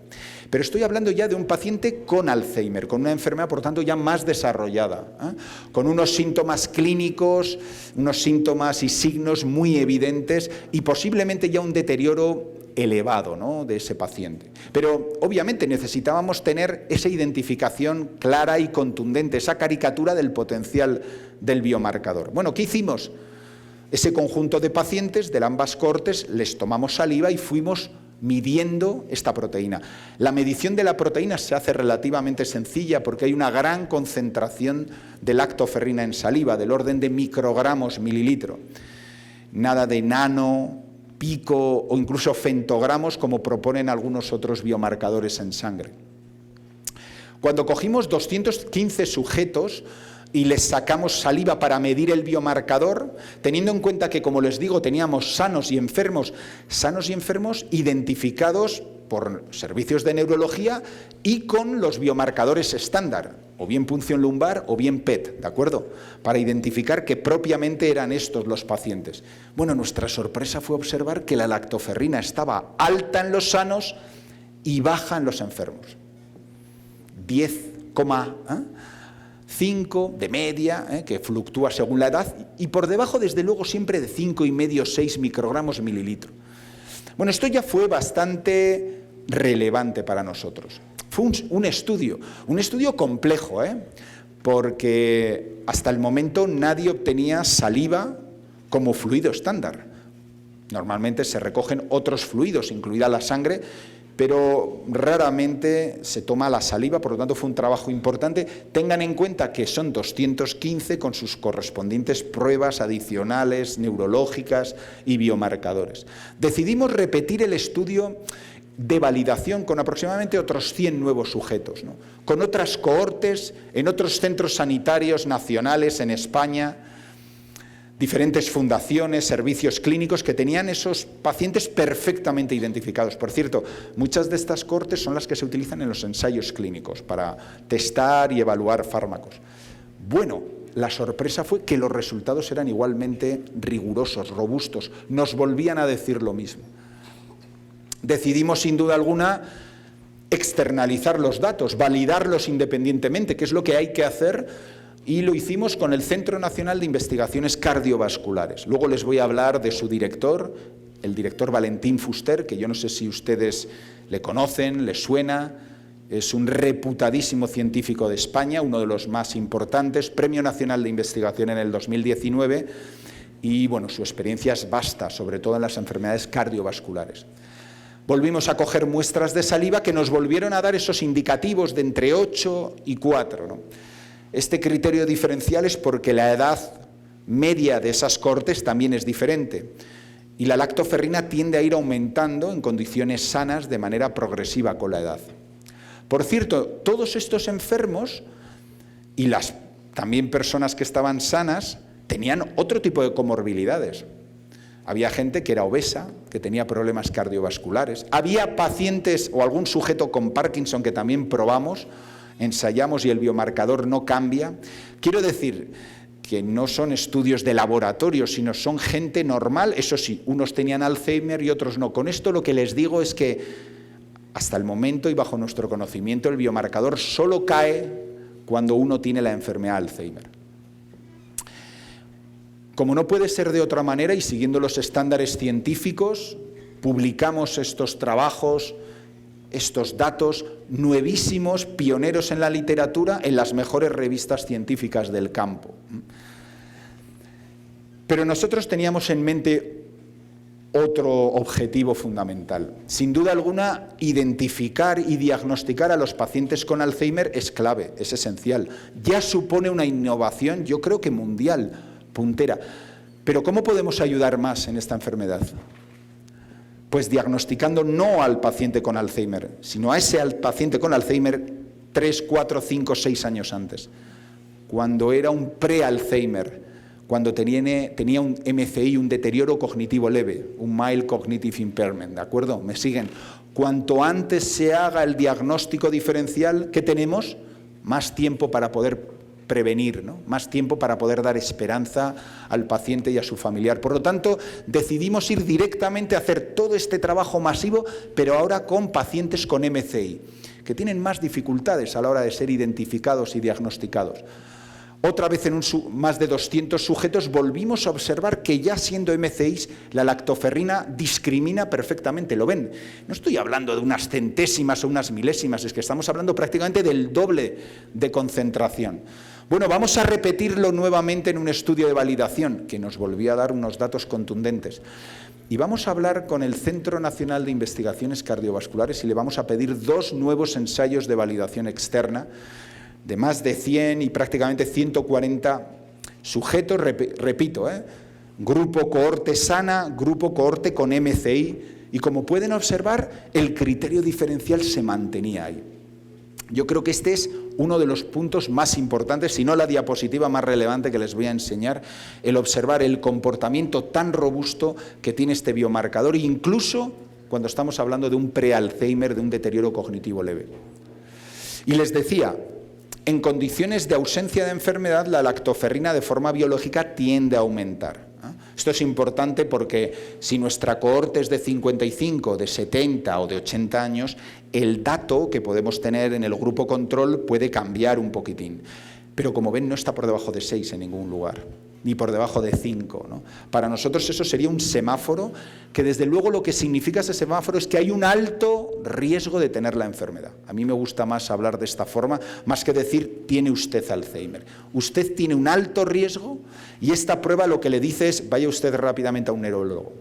Pero estoy hablando ya de un paciente con Alzheimer, con una enfermedad, por tanto, ya más desarrollada, ¿eh? Con unos síntomas clínicos, unos síntomas y signos muy evidentes y posiblemente ya un deterioro elevado, ¿no?, de ese paciente. Pero obviamente necesitábamos tener esa identificación clara y contundente, esa caricatura del potencial del biomarcador. Bueno, ¿qué hicimos? Ese conjunto de pacientes de ambas cohortes les tomamos saliva y fuimos midiendo esta proteína. La medición de la proteína se hace relativamente sencilla porque hay una gran concentración de lactoferrina en saliva, del orden de microgramos mililitro. Nada de nano, pico o incluso femtogramos como proponen algunos otros biomarcadores en sangre. Cuando cogimos 215 sujetos y les sacamos saliva para medir el biomarcador, teniendo en cuenta que, como les digo, teníamos sanos y enfermos identificados por servicios de neurología y con los biomarcadores estándar, o bien punción lumbar o bien PET, ¿de acuerdo? Para identificar que propiamente eran estos los pacientes. Bueno, nuestra sorpresa fue observar que la lactoferrina estaba alta en los sanos y baja en los enfermos. 10,5 de media, que fluctúa según la edad, y por debajo, desde luego, siempre de 5,5 o 6 microgramos mililitro. Bueno, esto ya fue bastante relevante para nosotros. Fue un estudio complejo, porque hasta el momento nadie obtenía saliva como fluido estándar. Normalmente se recogen otros fluidos, incluida la sangre, pero raramente se toma la saliva, por lo tanto fue un trabajo importante. Tengan en cuenta que son 215 con sus correspondientes pruebas adicionales, neurológicas y biomarcadores. Decidimos repetir el estudio de validación con aproximadamente otros 100 nuevos sujetos, ¿no?, con otras cohortes en otros centros sanitarios nacionales en España, diferentes fundaciones, servicios clínicos que tenían esos pacientes perfectamente identificados. Por cierto, muchas de estas cohortes son las que se utilizan en los ensayos clínicos para testar y evaluar fármacos. Bueno, la sorpresa fue que los resultados eran igualmente rigurosos, robustos. Nos volvían a decir lo mismo. Decidimos, sin duda alguna, externalizar los datos, validarlos independientemente, que es lo que hay que hacer, y lo hicimos con el Centro Nacional de Investigaciones Cardiovasculares. Luego les voy a hablar de su director, el director Valentín Fuster, que yo no sé si ustedes le conocen, les suena, Es un reputadísimo científico de España, uno de los más importantes, Premio Nacional de Investigación en el 2019, y bueno, su experiencia es vasta, sobre todo en las enfermedades cardiovasculares. Volvimos a coger muestras de saliva que nos volvieron a dar esos indicativos de entre 8 y 4, ¿no? Este criterio diferencial es porque la edad media de esas cohortes también es diferente, y la lactoferrina tiende a ir aumentando en condiciones sanas de manera progresiva con la edad. Por cierto, todos estos enfermos y las también personas que estaban sanas tenían otro tipo de comorbilidades. Había gente que era obesa, que tenía problemas cardiovasculares. Había pacientes o algún sujeto con Parkinson que también probamos, ensayamos y el biomarcador no cambia. Quiero decir que no son estudios de laboratorio, sino son gente normal. Eso sí, unos tenían Alzheimer y otros no. Con esto lo que les digo es que hasta el momento y bajo nuestro conocimiento el biomarcador solo cae cuando uno tiene la enfermedad de Alzheimer. Como no puede ser de otra manera y siguiendo los estándares científicos, publicamos estos trabajos, estos datos nuevísimos, pioneros en la literatura, en las mejores revistas científicas del campo. Pero nosotros teníamos en mente otro objetivo fundamental. Sin duda alguna, identificar y diagnosticar a los pacientes con Alzheimer es clave, es esencial. Ya supone una innovación, yo creo que mundial, puntera. Pero ¿cómo podemos ayudar más en esta enfermedad? Pues diagnosticando no al paciente con Alzheimer, sino a ese paciente con Alzheimer 3, 4, 5, 6 años antes, cuando era un pre-Alzheimer, cuando tenía un MCI, un deterioro cognitivo leve, un mild cognitive impairment, ¿de acuerdo? ¿Me siguen? Cuanto antes se haga el diagnóstico diferencial, ¿qué tenemos? Más tiempo para poder prevenir, ¿no? Más tiempo para poder dar esperanza al paciente y a su familiar. Por lo tanto, decidimos ir directamente a hacer todo este trabajo masivo, pero ahora con pacientes con MCI, que tienen más dificultades a la hora de ser identificados y diagnosticados. Otra vez en más de 200 sujetos volvimos a observar que ya siendo MCIs la lactoferrina discrimina perfectamente, ¿lo ven? No estoy hablando de unas centésimas o unas milésimas, es que estamos hablando prácticamente del doble de concentración. Bueno, vamos a repetirlo nuevamente en un estudio de validación que nos volvió a dar unos datos contundentes. Y vamos a hablar con el Centro Nacional de Investigaciones Cardiovasculares y le vamos a pedir 2 nuevos ensayos de validación externa de más de 100 y prácticamente 140 sujetos, repito, grupo cohorte sana, grupo cohorte con MCI, y como pueden observar, el criterio diferencial se mantenía ahí. Yo creo que este es uno de los puntos más importantes, si no la diapositiva más relevante que les voy a enseñar, el observar el comportamiento tan robusto que tiene este biomarcador, incluso cuando estamos hablando de un pre-Alzheimer, de un deterioro cognitivo leve. Y les decía, en condiciones de ausencia de enfermedad, la lactoferrina de forma biológica tiende a aumentar. Esto es importante porque si nuestra cohorte es de 55, de 70 o de 80 años, el dato que podemos tener en el grupo control puede cambiar un poquitín. Pero como ven, no está por debajo de 6 en ningún lugar, ni por debajo de 5, ¿no? Para nosotros eso sería un semáforo que desde luego lo que significa ese semáforo es que hay un alto riesgo de tener la enfermedad. A mí me gusta más hablar de esta forma, más que decir tiene usted Alzheimer. Usted tiene un alto riesgo y esta prueba lo que le dice es vaya usted rápidamente a un neurólogo.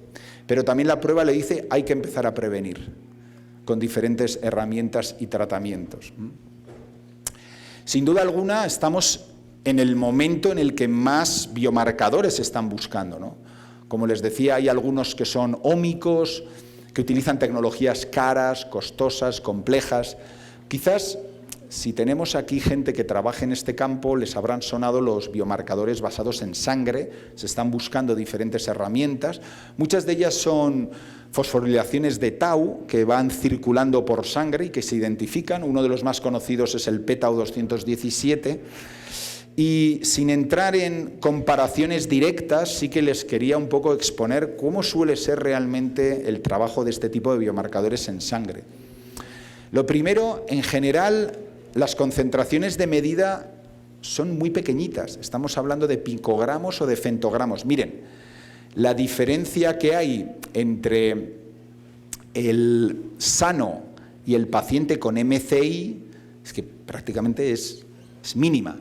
Pero también la prueba le dice hay que empezar a prevenir con diferentes herramientas y tratamientos. Sin duda alguna estamos en el momento en el que más biomarcadores se están buscando, ¿no? Como les decía, hay algunos que son ómicos, que utilizan tecnologías caras, costosas, complejas. Quizás, si tenemos aquí gente que trabaje en este campo, les habrán sonado los biomarcadores basados en sangre, se están buscando diferentes herramientas. Muchas de ellas son fosforilaciones de tau que van circulando por sangre y que se identifican. Uno de los más conocidos es el p-tau 217. Y sin entrar en comparaciones directas, sí que les quería un poco exponer cómo suele ser realmente el trabajo de este tipo de biomarcadores en sangre. Lo primero, en general, las concentraciones de medida son muy pequeñitas. Estamos hablando de picogramos o de femtogramos. Miren, la diferencia que hay entre el sano, y el paciente con MCI es que prácticamente es mínima.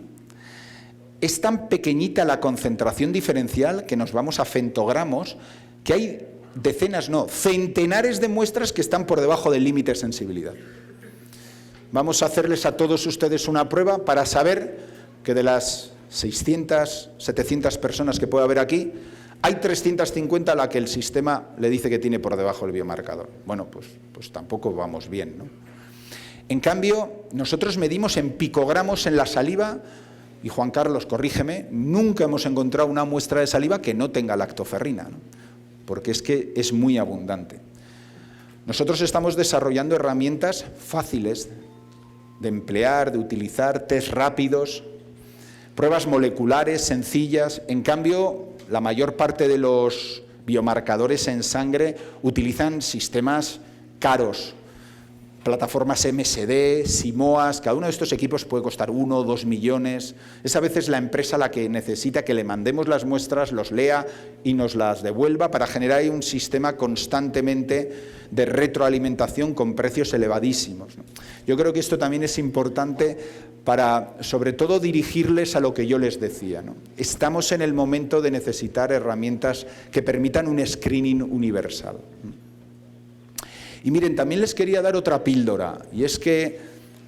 Es tan pequeñita la concentración diferencial que nos vamos a femtogramos que hay decenas, no, centenares de muestras que están por debajo del límite de sensibilidad. Vamos a hacerles a todos ustedes una prueba para saber que de las 600, 700 personas que puede haber aquí, hay 350 a la que el sistema le dice que tiene por debajo el biomarcador. Bueno, pues tampoco vamos bien, ¿no? En cambio, nosotros medimos en picogramos en la saliva, y Juan Carlos, corrígeme, nunca hemos encontrado una muestra de saliva que no tenga lactoferrina, ¿no? Porque es que es muy abundante. Nosotros estamos desarrollando herramientas fáciles de emplear, de utilizar, test rápidos, pruebas moleculares sencillas. En cambio, la mayor parte de los biomarcadores en sangre utilizan sistemas caros, plataformas MSD, Simoas. Cada uno de estos equipos puede costar 1 o 2 millones. Es a veces la empresa la que necesita que le mandemos las muestras, los lea y nos las devuelva para generar un sistema constantemente de retroalimentación con precios elevadísimos, ¿no? Yo creo que esto también es importante para, sobre todo, dirigirles a lo que yo les decía, ¿no? Estamos en el momento de necesitar herramientas que permitan un screening universal. Y miren, también les quería dar otra píldora, y es que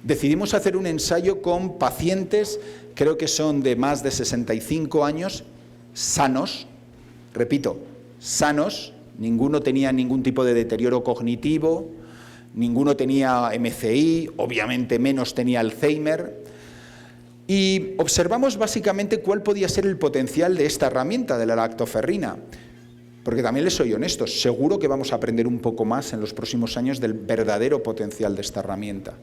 decidimos hacer un ensayo con pacientes, creo que son de más de 65 años, sanos, repito, sanos, ninguno tenía ningún tipo de deterioro cognitivo, ninguno tenía MCI, obviamente menos tenía Alzheimer, y observamos básicamente cuál podía ser el potencial de esta herramienta, de la lactoferrina. Porque también les soy honesto, seguro que vamos a aprender un poco más en los próximos años del verdadero potencial de esta herramienta.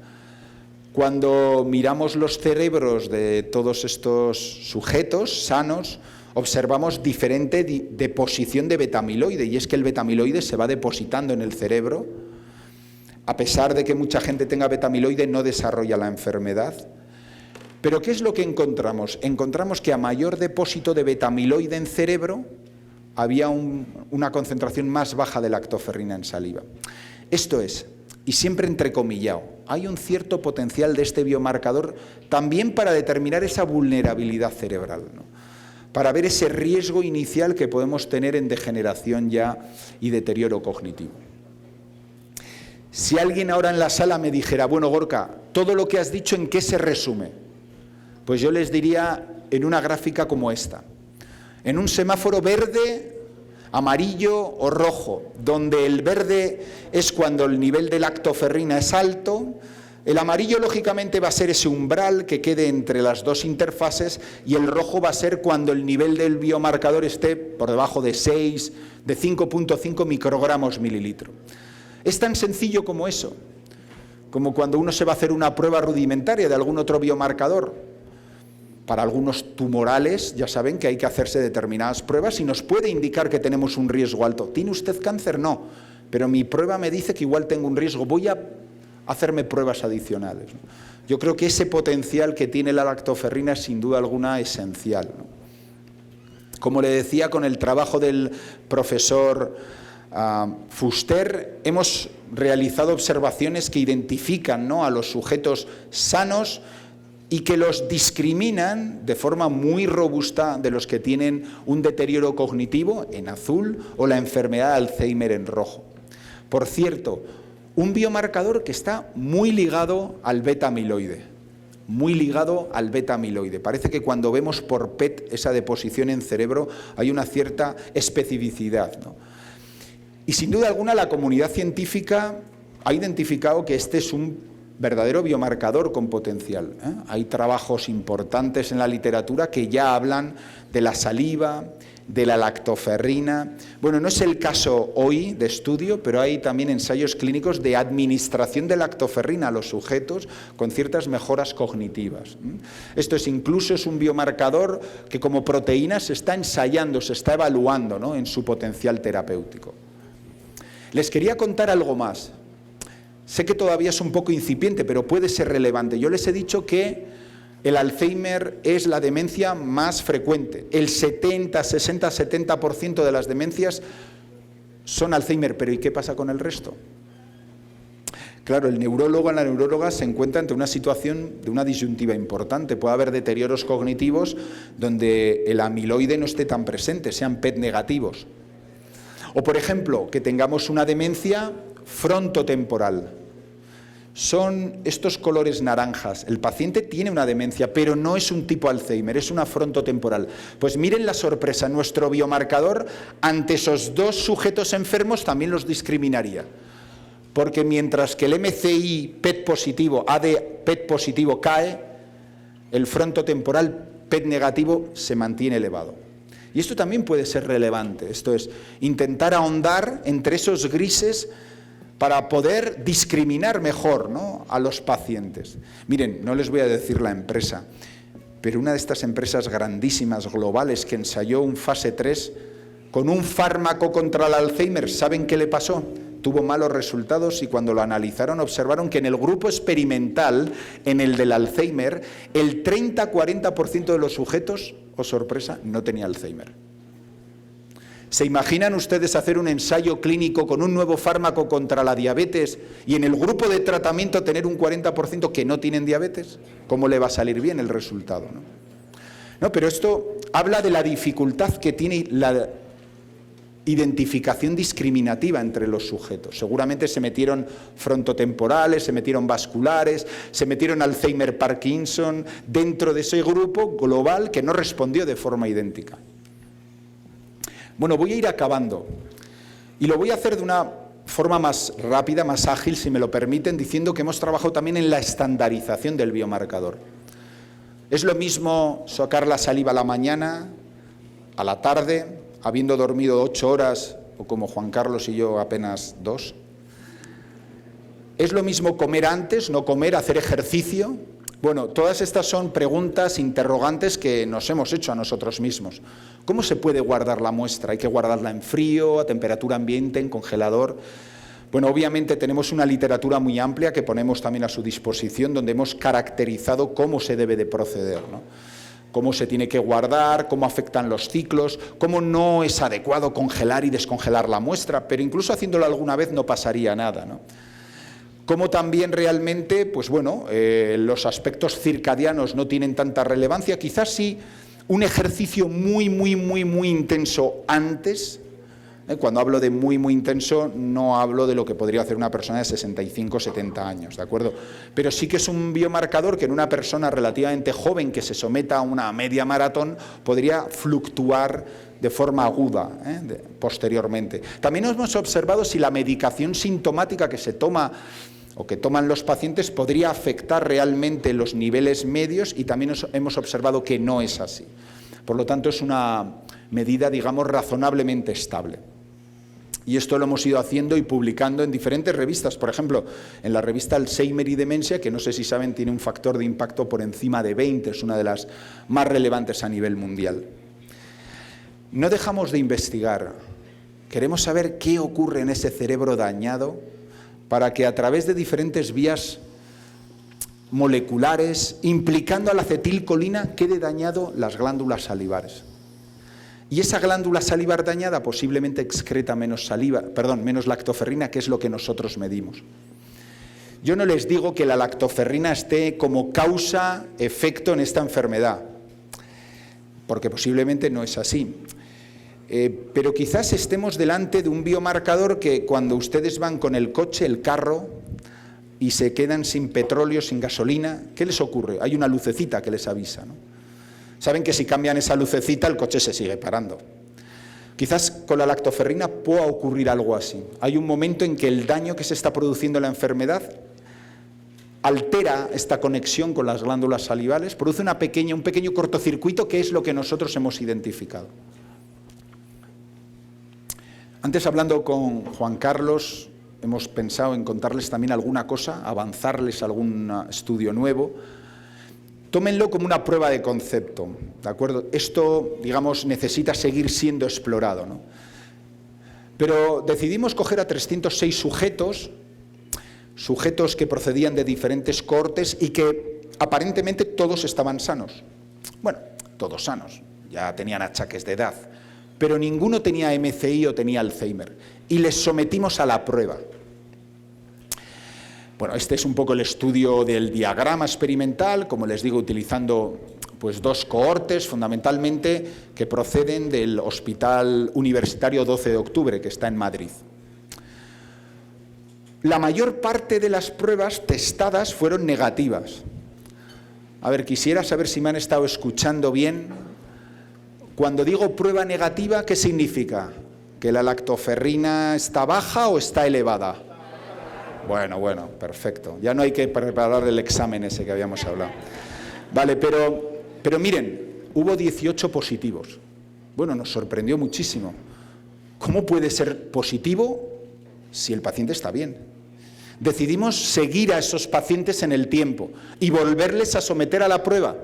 Cuando miramos los cerebros de todos estos sujetos sanos, observamos diferente deposición de betamiloide, y es que el betamiloide se va depositando en el cerebro. A pesar de que mucha gente tenga betamiloide, no desarrolla la enfermedad. Pero ¿qué es lo que encontramos? Encontramos que a mayor depósito de betamiloide en cerebro, había una concentración más baja de lactoferrina en saliva. Esto es, y siempre entrecomillado, hay un cierto potencial de este biomarcador también para determinar esa vulnerabilidad cerebral, ¿no? Para ver ese riesgo inicial que podemos tener en degeneración ya y deterioro cognitivo. Si alguien ahora en la sala me dijera, bueno, Gorka, todo lo que has dicho, ¿en qué se resume? Pues yo les diría en una gráfica como esta. En un semáforo verde, amarillo o rojo, donde el verde es cuando el nivel de lactoferrina es alto, el amarillo lógicamente va a ser ese umbral que quede entre las dos interfases, y el rojo va a ser cuando el nivel del biomarcador esté por debajo de 6, de 5.5 microgramos mililitro. Es tan sencillo como eso, como cuando uno se va a hacer una prueba rudimentaria de algún otro biomarcador. Para algunos tumorales ya saben que hay que hacerse determinadas pruebas y nos puede indicar que tenemos un riesgo alto. ¿Tiene usted cáncer? No, pero mi prueba me dice que igual tengo un riesgo. Voy a hacerme pruebas adicionales, ¿no? Yo creo que ese potencial que tiene la lactoferrina es sin duda alguna esencial, ¿no? Como le decía, con el trabajo del profesor Fuster, hemos realizado observaciones que identifican, ¿no?, a los sujetos sanos y que los discriminan de forma muy robusta de los que tienen un deterioro cognitivo en azul o la enfermedad de Alzheimer en rojo. Por cierto, un biomarcador que está muy ligado al beta-amiloide, muy ligado al beta-amiloide. Parece que cuando vemos por PET esa deposición en cerebro hay una cierta especificidad, ¿no? Y sin duda alguna la comunidad científica ha identificado que este es un verdadero biomarcador con potencial, ¿eh? Hay trabajos importantes en la literatura que ya hablan de la saliva, de la lactoferrina. Bueno, no es el caso hoy de estudio, pero hay también ensayos clínicos de administración de lactoferrina a los sujetos con ciertas mejoras cognitivas. Esto es, incluso es un biomarcador que como proteína se está ensayando, se está evaluando, ¿no?, en su potencial terapéutico. Les quería contar algo más. Sé que todavía es un poco incipiente, pero puede ser relevante. Yo les he dicho que el Alzheimer es la demencia más frecuente. El 70, 60, 70% de las demencias son Alzheimer. Pero ¿y qué pasa con el resto? Claro, el neurólogo o la neuróloga se encuentra ante una situación de una disyuntiva importante. Puede haber deterioros cognitivos donde el amiloide no esté tan presente, sean PET negativos. O, por ejemplo, que tengamos una demencia frontotemporal. Son estos colores naranjas. El paciente tiene una demencia, pero no es un tipo Alzheimer, es una frontotemporal. Pues miren la sorpresa, nuestro biomarcador ante esos dos sujetos enfermos también los discriminaría. Porque mientras que el MCI PET positivo, AD PET positivo cae, el frontotemporal PET negativo se mantiene elevado. Y esto también puede ser relevante, esto es, intentar ahondar entre esos grises para poder discriminar mejor, ¿no?, a los pacientes. Miren, no les voy a decir la empresa, pero una de estas empresas grandísimas, globales, que ensayó un fase 3 con un fármaco contra el Alzheimer, ¿saben qué le pasó? Tuvo malos resultados y cuando lo analizaron observaron que en el grupo experimental, en el del Alzheimer, el 30-40% de los sujetos, oh sorpresa, no tenía Alzheimer. ¿Se imaginan ustedes hacer un ensayo clínico con un nuevo fármaco contra la diabetes y en el grupo de tratamiento tener un 40% que no tienen diabetes? ¿Cómo le va a salir bien el resultado, no? No, pero esto habla de la dificultad que tiene la identificación discriminativa entre los sujetos. Seguramente se metieron frontotemporales, se metieron vasculares, se metieron Alzheimer, Parkinson, dentro de ese grupo global que no respondió de forma idéntica. Bueno, voy a ir acabando y lo voy a hacer de una forma más rápida, más ágil, si me lo permiten, diciendo que hemos trabajado también en la estandarización del biomarcador. Es lo mismo sacar la saliva a la mañana, a la tarde, habiendo dormido 8 horas, o como Juan Carlos y yo apenas 2. ¿Es lo mismo comer antes, no comer, hacer ejercicio? Bueno, todas estas son preguntas, interrogantes que nos hemos hecho a nosotros mismos. ¿Cómo se puede guardar la muestra? ¿Hay que guardarla en frío, a temperatura ambiente, en congelador? Bueno, obviamente tenemos una literatura muy amplia que ponemos también a su disposición, donde hemos caracterizado cómo se debe de proceder, ¿no? Cómo se tiene que guardar, cómo afectan los ciclos, cómo no es adecuado congelar y descongelar la muestra, pero incluso haciéndolo alguna vez no pasaría nada, ¿no? Cómo también realmente, pues bueno, los aspectos circadianos no tienen tanta relevancia, quizás sí un ejercicio muy intenso antes. Cuando hablo de muy intenso, no hablo de lo que podría hacer una persona de 65 o 70 años, ¿de acuerdo? Pero sí que es un biomarcador que en una persona relativamente joven que se someta a una media maratón podría fluctuar de forma aguda, posteriormente. También hemos observado si la medicación sintomática que se toma o que toman los pacientes podría afectar realmente los niveles medios y también hemos observado que no es así. Por lo tanto, es una medida, digamos, razonablemente estable. Y esto lo hemos ido haciendo y publicando en diferentes revistas. Por ejemplo, en la revista Alzheimer y Demencia, que no sé si saben, tiene un factor de impacto por encima de 20, es una de las más relevantes a nivel mundial. No dejamos de investigar. Queremos saber qué ocurre en ese cerebro dañado para que a través de diferentes vías moleculares, implicando a la acetilcolina, quede dañado las glándulas salivares. Y esa glándula salivar dañada posiblemente excreta menos lactoferrina, que es lo que nosotros medimos. Yo no les digo que la lactoferrina esté como causa-efecto en esta enfermedad, porque posiblemente no es así. Pero quizás estemos delante de un biomarcador que cuando ustedes van con el coche, el carro, y se quedan sin petróleo, sin gasolina, ¿qué les ocurre? Hay una lucecita que les avisa, ¿no? Saben que si cambian esa lucecita el coche se sigue parando. Quizás con la lactoferrina pueda ocurrir algo así. Hay un momento en que el daño que se está produciendo en la enfermedad altera esta conexión con las glándulas salivales, produce un pequeño cortocircuito, que es lo que nosotros hemos identificado. Antes, hablando con Juan Carlos, hemos pensado en contarles también alguna cosa, avanzarles algún estudio nuevo. Tómenlo como una prueba de concepto, ¿de acuerdo? Esto, digamos, necesita seguir siendo explorado, ¿no? Pero decidimos coger a 306 sujetos que procedían de diferentes cohortes y que aparentemente todos estaban sanos. Bueno, todos sanos, ya tenían achaques de edad, pero ninguno tenía MCI o tenía Alzheimer, y les sometimos a la prueba. Bueno, este es un poco el estudio del diagrama experimental, como les digo, utilizando pues 2 cohortes fundamentalmente que proceden del Hospital Universitario 12 de Octubre, que está en Madrid. La mayor parte de las pruebas testadas fueron negativas. A ver, quisiera saber si me han estado escuchando bien. Cuando digo prueba negativa, ¿qué significa? ¿Que la lactoferrina está baja o está elevada? Bueno, perfecto. Ya no hay que preparar el examen ese que habíamos hablado. Vale, pero miren, hubo 18 positivos. Bueno, nos sorprendió muchísimo. ¿Cómo puede ser positivo si el paciente está bien? Decidimos seguir a esos pacientes en el tiempo y volverles a someter a la prueba.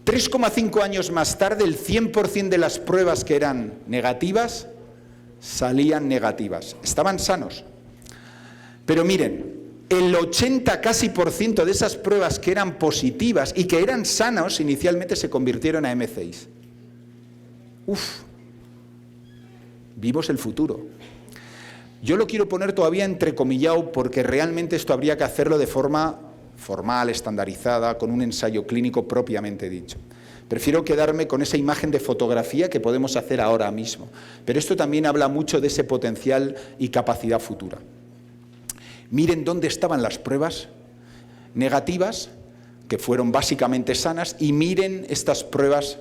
3,5 años más tarde, el 100% de las pruebas que eran negativas salían negativas. Estaban sanos. Pero miren, el 80 casi % de esas pruebas que eran positivas y que eran sanos inicialmente se convirtieron a M6. Vimos el futuro. Yo lo quiero poner todavía entrecomillado porque realmente esto habría que hacerlo de forma formal, estandarizada, con un ensayo clínico propiamente dicho. Prefiero quedarme con esa imagen de fotografía que podemos hacer ahora mismo. Pero esto también habla mucho de ese potencial y capacidad futura. Miren dónde estaban las pruebas negativas, que fueron básicamente sanas, y miren estas pruebas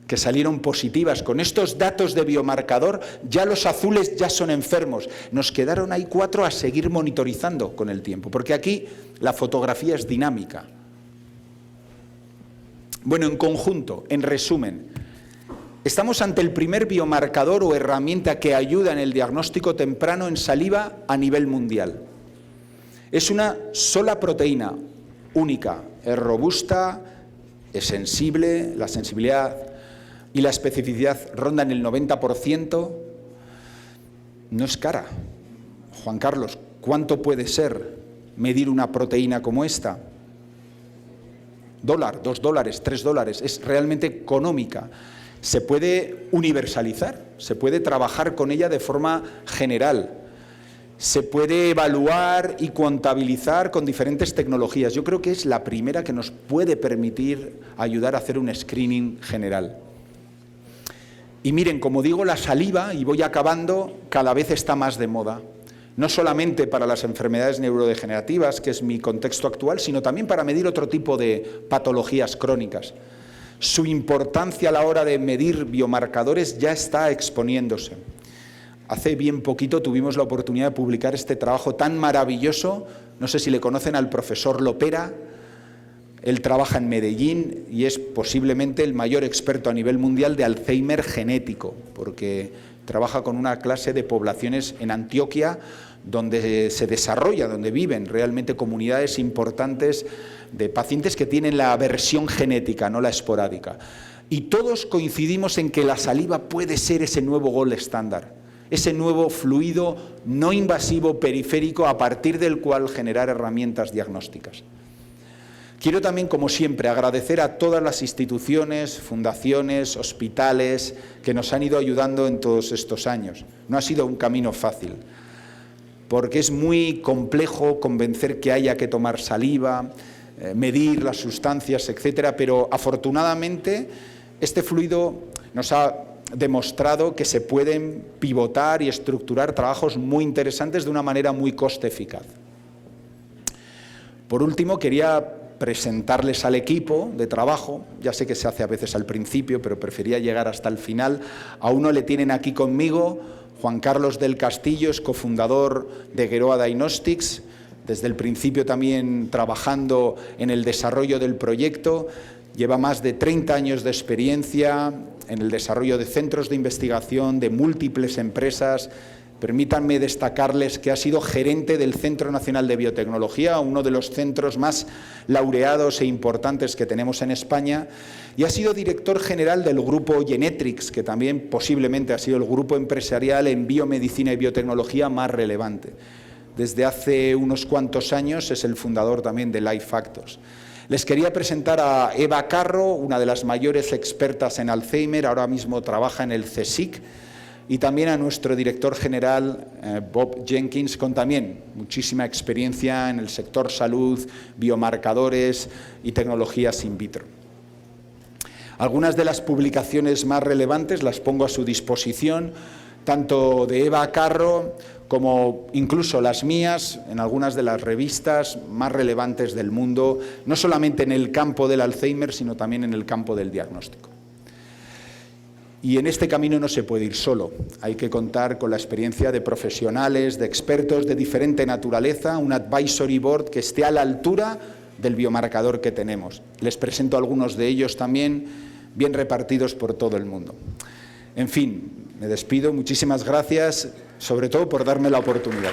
que salieron positivas. Con estos datos de biomarcador, ya los azules ya son enfermos. Nos quedaron ahí 4 a seguir monitorizando con el tiempo, porque aquí la fotografía es dinámica. Bueno, en conjunto, en resumen, estamos ante el primer biomarcador o herramienta que ayuda en el diagnóstico temprano en saliva a nivel mundial. Es una sola proteína, única, es robusta, es sensible, la sensibilidad y la especificidad rondan el 90%. No es cara. Juan Carlos, ¿cuánto puede ser medir una proteína como esta? $1, $2, $3, es realmente económica. Se puede universalizar, se puede trabajar con ella de forma general, se puede evaluar y contabilizar con diferentes tecnologías. Yo creo que es la primera que nos puede permitir ayudar a hacer un screening general. Y miren, como digo, la saliva, y voy acabando, cada vez está más de moda. No solamente para las enfermedades neurodegenerativas, que es mi contexto actual, sino también para medir otro tipo de patologías crónicas. Su importancia a la hora de medir biomarcadores ya está exponiéndose. Hace bien poquito tuvimos la oportunidad de publicar este trabajo tan maravilloso. No sé si le conocen al profesor Lopera. Él trabaja en Medellín y es posiblemente el mayor experto a nivel mundial de Alzheimer genético, porque trabaja con una clase de poblaciones en Antioquia donde se desarrolla, donde viven realmente comunidades importantes de pacientes que tienen la versión genética, no la esporádica. Y todos coincidimos en que la saliva puede ser ese nuevo gold estándar, ese nuevo fluido no invasivo periférico a partir del cual generar herramientas diagnósticas. Quiero también, como siempre, agradecer a todas las instituciones, fundaciones, hospitales que nos han ido ayudando en todos estos años. No ha sido un camino fácil, porque es muy complejo convencer que haya que tomar saliva, medir las sustancias, etcétera, pero afortunadamente este fluido nos ha demostrado que se pueden pivotar y estructurar trabajos muy interesantes de una manera muy coste eficaz. Por último, quería presentarles al equipo de trabajo. Ya sé que se hace a veces al principio, pero prefería llegar hasta el final. A uno le tienen aquí conmigo, Juan Carlos del Castillo, es cofundador de Geroa Diagnostics, desde el principio también trabajando en el desarrollo del proyecto. Lleva más de 30 años de experiencia en el desarrollo de centros de investigación de múltiples empresas. Permítanme destacarles que ha sido gerente del Centro Nacional de Biotecnología, uno de los centros más laureados e importantes que tenemos en España, y ha sido director general del grupo Genetrix, que también posiblemente ha sido el grupo empresarial en biomedicina y biotecnología más relevante. Desde hace unos cuantos años es el fundador también de Life Factors. Les quería presentar a Eva Carro, una de las mayores expertas en Alzheimer, ahora mismo trabaja en el CSIC, y también a nuestro director general, Bob Jenkins, con también muchísima experiencia en el sector salud, biomarcadores y tecnologías in vitro. Algunas de las publicaciones más relevantes las pongo a su disposición, tanto de Eva Carro como incluso las mías, en algunas de las revistas más relevantes del mundo, no solamente en el campo del Alzheimer, sino también en el campo del diagnóstico. Y en este camino no se puede ir solo, hay que contar con la experiencia de profesionales, de expertos de diferente naturaleza, un advisory board que esté a la altura del biomarcador que tenemos. Les presento algunos de ellos también, bien repartidos por todo el mundo. En fin, me despido, muchísimas gracias, sobre todo por darme la oportunidad.